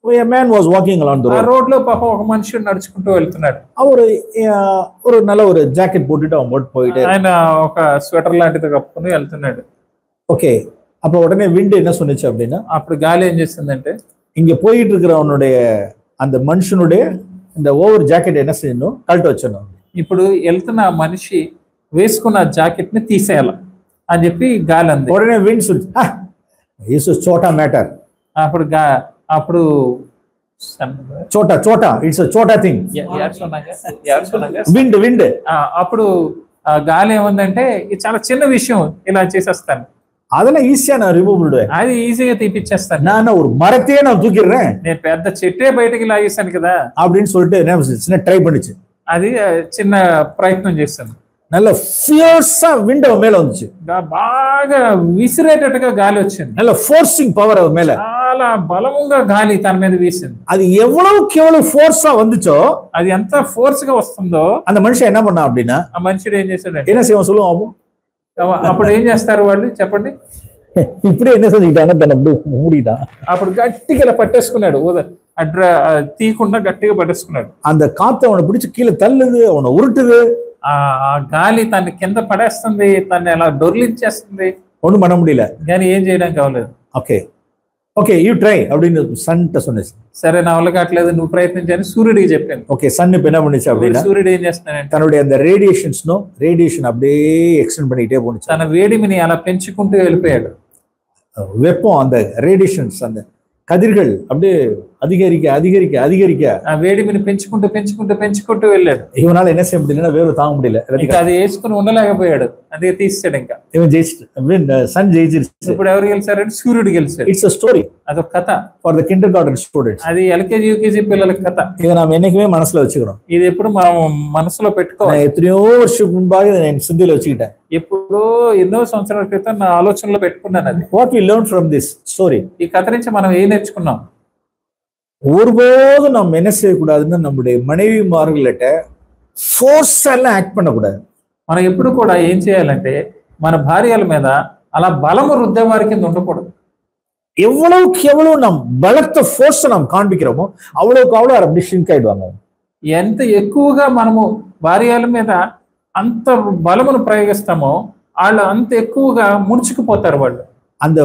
a man was walking along the ఆ road. రోడ్ లో పాపం ఒక మనిషి నడుచుకుంటూ వెళ్తున్నాడు. ஒரு நல்ல ஒரு ஜாக்கெட் போட்டுட்டு அவன் போட்டு போயிட்டு. ఆయన ఒక స్వెటర్ లాంటిది కప్పుకొని వెళ్తున్నాడు. ஓகே, அப்ப உடனே விண்டு என்ன சொன்னுச்சு அப்படின்னா, అప్పుడు గాలి ఏం చేస్తుందంటే இங்க போயிட்டு இருக்கிறவனுடைய அந்த மனுஷனுடைய இந்த ஓவர் ஜாக்கெட் என்ன செய்யணும், கழட்ட வச்சிடணும். ఇప్పుడు వెళ్తున్న మనిషి వేసుకున్న జాకెట్ ని తీసేయాల అని చెప్పి గాలి అంది. உடனே விண்ட் சொல்லுச்சு, இஸ் சோட்டா மேட்டர். అప్పుడు చోటా ఇట్స్ చోటా థింగ్. విండ్ అప్పుడు గాలి ఏముందంటే ఇది చాలా చిన్న విషయం, ఇలా చేసేస్తాను, அதெல்லாம் ஈஸியா நான் ரிமூவ் பண்ணுவேன், అది ఈజీగా తీపిచ్చేస్తాను, நான் ஒரு மரத்தையே நான் தூக்கிடுறேன், నేను పెద్ద చెట్టే బయటకి లాగేశాను కదా அப்படின்னு சொல்லிட்டு என்ன சின்ன ட்ரை பண்ணிச்சு. అది చిన్న ప్రయత్నం చేస్తాను. நல்ல ஃபியர்ஸா விண்ட் அவன் மேல வந்துச்சு, బాగా విసిరేటట్టుగా గాలి వచ్చింది, நல்ல ఫోర్సింగ్ పవర్ அவன் மேல, చాలా బలముగా గాలి తన మీద వీసింది. அது எவ்வளவு ஃபோர்ஸா வந்துச்சோ, అది ఎంత ఫోర్స్ గా వస్తుందో அந்த మనిషి என்ன பண்ணா அப்படின்னா, ఆ మనుషుడు ఏం చేశాడు, என்ன செய்வோம் சொல்லுவோம், అప్పుడు ఏం చేస్తారు వాళ్ళు చెప్పండి, இப்படி என்ன செஞ்சுக்கிட்டாங்க, தன்னை மூடிட்டான், అప్పుడు గట్టిగా ఇలా పట్టేసుకున్నాడు, తీయకుండా గట్టిగా పట్టేసుకున్నాడు. அந்த காத்து அவனை பிடிச்சு கீழே தள்ளுது, அவனை உருட்டுது, ఆ గాలి తన కింద పడేస్తుంది, తను ఎలా డొర్లించేస్తుంది, ஒண்ணும் பண்ண முடியல, కానీ ఏం చేయడానికి అవ్వలేదు. ఓకే ఓకే యూ ట్రై அப்படின்னு సన్ట சொன்னேன். సరే నా వల్ల కావట్లేదు, నువ్వు ప్రయత్నించని సూర్యుడికి చెప్పాను. ఓకే, సన్ இப்ப என்ன பண்ணுச்சு அப்படின்னா, సూర్యుడు ఏం చేస్తున్నాడంటే தன்னுடைய அந்த ரேடியேஷன் அப்படியே எக்ஸ்டெண்ட் பண்ணிட்டே போனுச்சு, తన వేడిమిని అలా పెంచుకుంటూ వెళ్ళిపోయాడు. வெப்பம் அந்த ரேடியேஷன்ஸ் அந்த கதிர்கள் அப்படியே அதிகரிக்க ఆ వేడిమిని పెంచుకుంటూ వెళ్ళాడు. இவனால என்ன செய்ய முடியலன்னா வேறு தாங்க முடியல, ఇంకా అది వేసుకుని ఉండలేకపోయాడు, అందుకే తీసాడు. ఇంకా இவன் సన్ జయించిருச்சு. ఇప్పుడు ఎవరు గెలిచారంటే సూర్యుడు గెలిచాడు. ఇట్స్ a story, అదొక కథ for the kindergarten students. అది ఎల్కేజీ యూకేజీ పిల్లల కథ. இதை நாம் என்னைக்குமே மனசுல வச்சுக்கணும். ఇది ఎప్పుడు మనం మనసులో పెట్టుకోవాలి. எத்தனையோ வருஷம் முன்பாக இதை நான் சிந்தையில வச்சுக்கிட்டேன். ఎప్పుడో ఎన్నో సంవత్సరాల క్రితం నా ఆలోచనలో పెట్టుకున్నాను. అది what we learned from this story, ఈ కథ నుంచి మనం ఏం నేర్చుకున్నాం, ஒருபோதும் நம்ம என்ன செய்யக்கூடாதுன்னா, நம்முடைய மனைவிமார்கள்ட்ட ஃபோர்ஸ் எல்லாம் ஆக்ட் பண்ணக்கூடாது. మనం ఎప్పుడు కూడా ఏం చేయాలంటే మన భార్యల మీద అలా బలము రుద్దేవారి కింద ఉండకూడదు. எவ்வளவு நம் பலத்த ஃபோர்ஸ் நாம் காண்பிக்கிறோமோ அவ்வளவுக்கு அவ்வளவு அப்படி ஷ்ரிங்க் ஆயிடுவாங்க. ఎంత ఎక్కువగా మనము భార్యల మీద అంత బలమును ప్రయోగిస్తామో వాళ్ళు అంత ఎక్కువగా ముడుచుకుపోతారు. వాళ్ళు அந்த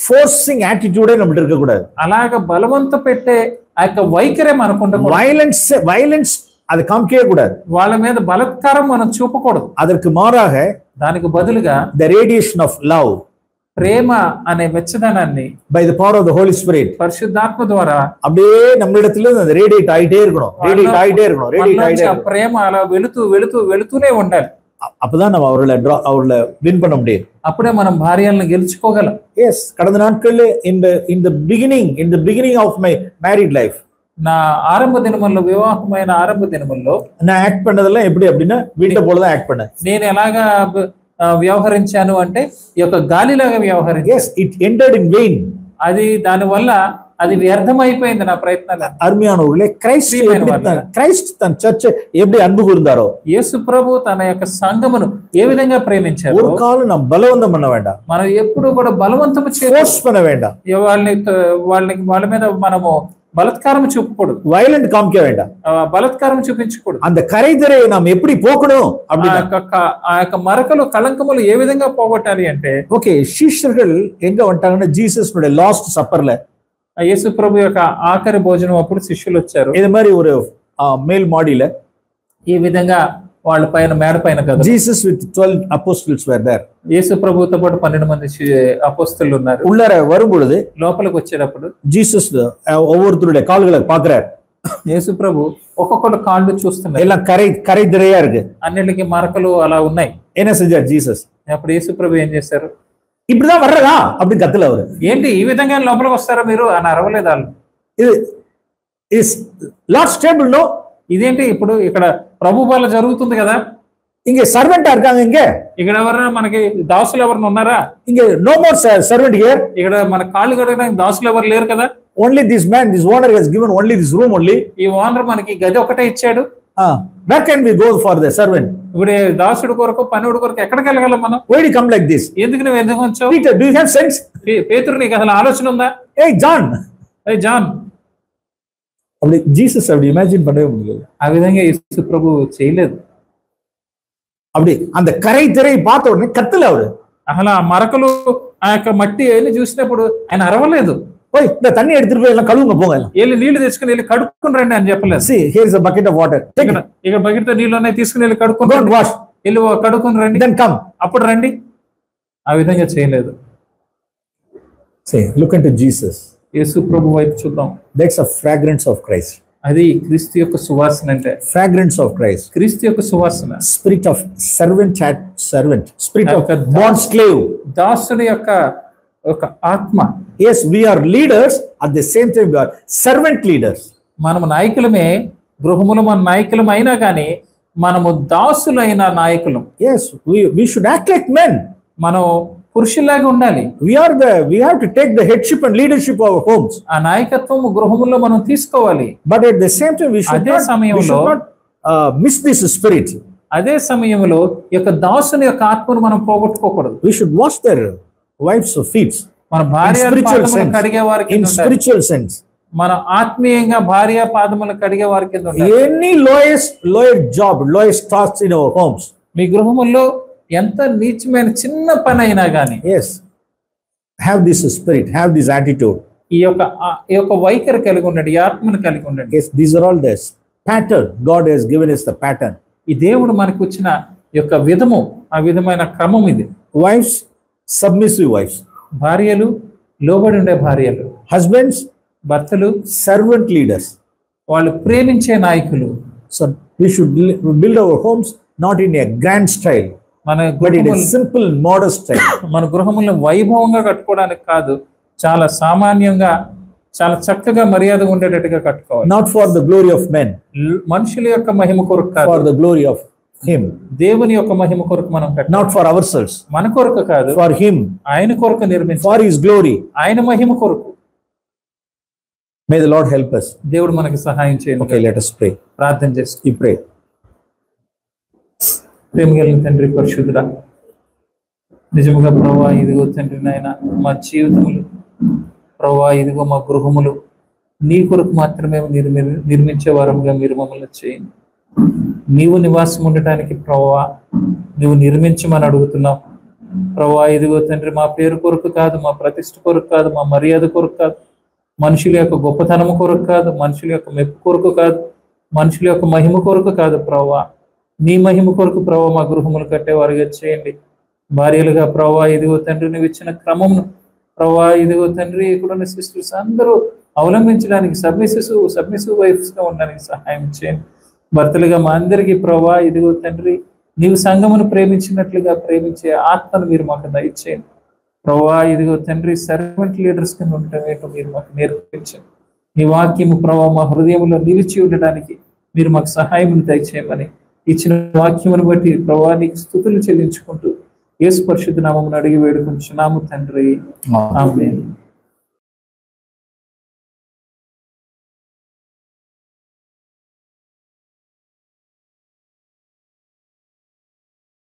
ఫోర్సింగ్ యాటిట్యూడే நம்மகிட்ட இருக்க கூடாது. అలాగ బలవంత పెట్టే ఆ యొక్క వైఖరే మనకు ఉండకూడదు. వైలెన్స్ அது காமிக்கவே கூடாது. వాళ్ళ మీద బలత్కారం మనం చూపకూడదు. அதற்கு மாறாக దానికి బదులుగా the radiation of love, ప్రేమ అనే వెచ్చదనాన్ని by the power of the Holy Spirit, పరిశుద్ధాత్మ ద్వారా அப்படியே நம்மிடத்துல அந்த ரேடியேட் ஆயிட்டே இருக்கணும். ప్రేమ అలా వెళుతూనే ఉండాలి. அப்பதான் நம்ம அவர்களை வின் பண்ண முடியும். అప్పుడే మనం భార్యలను గెలుచుకోగలం. எஸ், கடந்த நாட்கள்ல in the beginning of my married life, నా ఆరంభ దినముల్లో, వివాహమైన ఆరంభ దినముల్లో நான் ஆக்ட் பண்ணதெல்லாம் எப்படி அப்படின்னா வீட்டை போலதான் ஆக்ட் பண்ணேன். నేను ఎలాగా వ్యవహరించాను అంటే ఈ యొక్క గాలిలాగా వ్యవహరించాను. yes, it ended in vain. అది దాని వల్ల అది వ్యర్థమైపోయింది నా ప్రయత్నాలు. అర్మియానవులే క్రైస్ట్ తన చర్చ எப்படி అன்பు கூர்ந்தாரோ, యేసు ప్రభు తన యొక్క సంఘమును ఏ విధంగా ప్రేమించారు. ஒரு காலம் நாம் பலவந்தம் பண்ண வேண்டாம். మనం ఎప్పుడు కూడా బలవంతము ఫోర్స్ பண்ண வேண்டாம். వాళ్ళ మీద మనము బలత్కారం చూపకూడదు. వైలెంట్ కామిக்க வேண்டாம். బలత్కారం చూపించకూడదు. அந்த கரைதரை நாம் எப்படி போக்கணும் அப்படி ఆ యొక్క మరకలు కళంకములు ఏ విధంగా పోగొట్టాలి అంటే, ఓకే, శిష్యులు எங்க வந்துட்டாங்கன்னா జీసస్ లాస్ట్ సప్పర్ல, యేసు ప్రభు యొక్క ఆఖరి భోజనం అప్పుడు శిష్యులు వచ్చారు. ఇది మరి ஒரு మేల్ మాడిల ఈ విధంగా వాళ్ళ పైన మేడ పైన కదా, Jesus with 12 apostles were there. యేసు ప్రభుతో పాటు 12 మంది అపోస్తలులు ఉన్నారు. உள்ளார வரும்பொழுது, లోపలికి వచ్చేటప్పుడు జీసస్ ஒவ்வொருத்தருடைய கால்களை பார்க்கிறார். యేసు ప్రభు ఒక్కొక్కటి కాళ్ళు చూస్తున్నారు. எல்லாம் கரைதிரையா இருக்கு, అన్నిటికీ మరకలు అలా ఉన్నాయి. என்ன செஞ்சார் జీసస్? అప్పుడు యేసు ప్రభు ఏం చేశారు? இப்படிதான் வர்றதா அப்படின்னு கத்தல அவரு. ఏంటి ఈ విధంగా లోపలికి వస్తారా మీరు అని అరవలేదు వాళ్ళు. ఇది లార్డ్స్ టేబుల్ నో, ఇదేంటి ఇప్పుడు ఇక్కడ ప్రభు బాల జరుగుతుంది కదా, இங்க சர்வெண்டா இருக்காங்க, ఇక్కడ ఎవరైనా మనకి దాసులు ఎవరైనా ఉన్నారా? இங்க நோ மோர் சர்வெண்ட் ஹியர். ఇక్కడ మన కాళ్ళు కడగడానికి దాసులు ఎవరు లేరు కదా. Only this owner has given only this room only. ఈ ఓనర్ మనకి గది ఒకటే ఇచ్చాడు. where can we go for the servant? ఇప్పుడు దాసుడు కొరకు పనివాడు కొరకు ఎక్కడికి వెళ్ళగలం మనం? why do you come like this? ఎందుకు నువ్వు ఎందుకు వచ్చావు? Peter, do you have sense? పేతురు, నీకు అసలు ఆలోచన ఉందా? hey John, జాన్, அப்படி ஜீசஸ் அப்படி இமேஜின் பண்ணவே முடியல. ఆ విధంగా యేసు ప్రభు చేయలేదు. அப்படி அந்த கரை திரை பார்த்த உடனே கத்தல அவரு. అసలు ఆ మరకలు ఆ యొక్క మట్టి వెళ్ళి చూసినప్పుడు ఆయన అరవలేదు. போய் இந்த தண்ணி எடுத்துட்டு போய் எல்லாம் கழுவுங்க போங்க, వెళ్ళి నీళ్లు తీసుకుని వెళ్ళి కడుక్కుని రండి అని చెప్పలేదు. See, here is a bucket of water. Take it. ఇక్కడ బకెట్ తో నీళ్ళు ఉన్నాయి, తీసుకుని వెళ్ళి కడుక్కుని Don't wash. వెళ్ళి కడుక్కుని రండి, Then come. అప్పుడు రండి. ఆ విధంగా చేయలేదు. See, look into Jesus. యేసు ప్రభు వైపు చూద్దాం. That's a fragrance of Christ. అది క్రీస్తు యొక్క సువాసన. అంటే fragrance of Christ. క్రీస్తు యొక్క సువాసన. Spirit of servant, spirit of bond slave. దాసుని యొక్క ఒక ఆత్మ. Yes, we are leaders, at the same time we are servant leaders. మనము నాయకులమే, గృహములు మన నాయకులం అయినా కానీ మనము దాసులైన నాయకులం. Yes, we should act like men. మనం పురుషులాగా ఉండాలి. We have to take the headship and leadership of our homes. ఆ నాయకత్వం గృహములో మనం తీసుకోవాలి. But at the same time we should not miss this spirit. అదే సమయంలో ఈ యొక్క దాసుని యొక్క ఆత్మను మనం పోగొట్టుకోకూడదు. We should wash their wives' feet. మన భార్య పాదములను కడిగే వారికి in spiritual sense. మన ఆత్మీయంగా భార్య పాదములను కడిగే వారికి any lower job, lowest tasks in our homes. మీ గృహములో ఎంత నీచమైన చిన్న పని అయినా కానీ yes, have this spirit, have this attitude. ఈ యొక్క వైఖరి కలిగి ఉండండి, ఈ ఆత్మను కలిగి ఉండండి. Yes, these are all this pattern. God has given us the pattern. ఈ దేవుడు మనకు ఇచ్చిన యొక్క విధము, ఆ విధమైన క్రమం ఇది. Wives, submissive wives. భార్యలు లోబడి ఉండే భార్యలు. Husbands, భర్తలు servant leaders. వాళ్ళు ప్రేమించే నాయకులు. So we should build our homes not in a grand style, but in a simple, modest style. మన గృహములను వైభవంగా కట్టుకోవడానికి కాదు, చాలా సామాన్యంగా, చాలా చక్కగా మర్యాదగా ఉండేటట్టుగా కట్టుకోవాలి. Not for the glory of men, మనుషుల యొక్క మహిమ కొరకు కాదు, for the glory of him. దేవుని యొక్క మహిమ కొరకు మనం కట్టాలి. Not for ourselves, మన కొరకు కాదు, for him, ఆయన కొరకు నిర్మించాలి, for his glory, ఆయన మహిమ కొరకు. May the Lord help us. దేవుడు మనకి సహాయం చేయండి. Okay, let us pray. ప్రార్థన చేస్తాం. We pray. ప్రేమగలిగిన తండ్రి, పరిశుద్ధుడా, నిజముగా ప్రభువా, ఇదిగో తండ్రి నాయన, మా జీవితములు ప్రభువా, ఇదిగో మా గృహములు నీ కొరకు మాత్రమే నిర్మించే వారముగా మీరు మమ్మల్ని చేయండి. నీవు నివాసం ఉండటానికి ప్రభువా నువ్వు నిర్మించమని అడుగుతున్నావు ప్రభువా. ఇదిగో తండ్రి, మా పేరు కొరకు కాదు, మా ప్రతిష్ఠ కొరకు కాదు, మా మర్యాద కొరకు కాదు, మనుషుల యొక్క గొప్పతనము కొరకు కాదు, మనుషుల యొక్క మెప్పు కొరకు కాదు, మనుషుల యొక్క మహిమ కొరకు కాదు ప్రభువా, నీ మహిమ కొరకు ప్రభువా మా గృహములు కట్టేవారుగా చేయండి. భార్యలుగా ప్రభువా, ఇదిగో తండ్రి నువ్వు ఇచ్చిన క్రమమును ప్రభువా, ఇదిగో తండ్రి ఇక్కడున్న సిస్టర్స్ అందరూ అవలంబించడానికి సబ్మిసివ్ వైఫ్స్ గా ఉండడానికి సహాయం చేయండి. భర్తలుగా మా అందరికీ ప్రభువా, ఇదిగో తండ్రి నీవు సంఘమును ప్రేమించినట్లుగా ప్రేమించే ఆత్మను మీరు మాకు దయచేయండి ప్రభువా. ఇదిగో తండ్రి సర్వెంట్ లీడర్స్ కింద ఉండటం ఏంటో మీరు మాకు నేర్పించండి. నీ వాక్యము ప్రభువా మా హృదయంలో నిలిచి ఉండడానికి మీరు మాకు సహాయం దయచేయమని ఇచ్చిన వాక్యమును బట్టి ప్రభువా నీకు స్తుతులు చెల్లించుకుంటూ యేసు పరిశుద్ధ నామమున అడిగి వేడుకుంటున్నాము తండ్రి. ఆమేన్.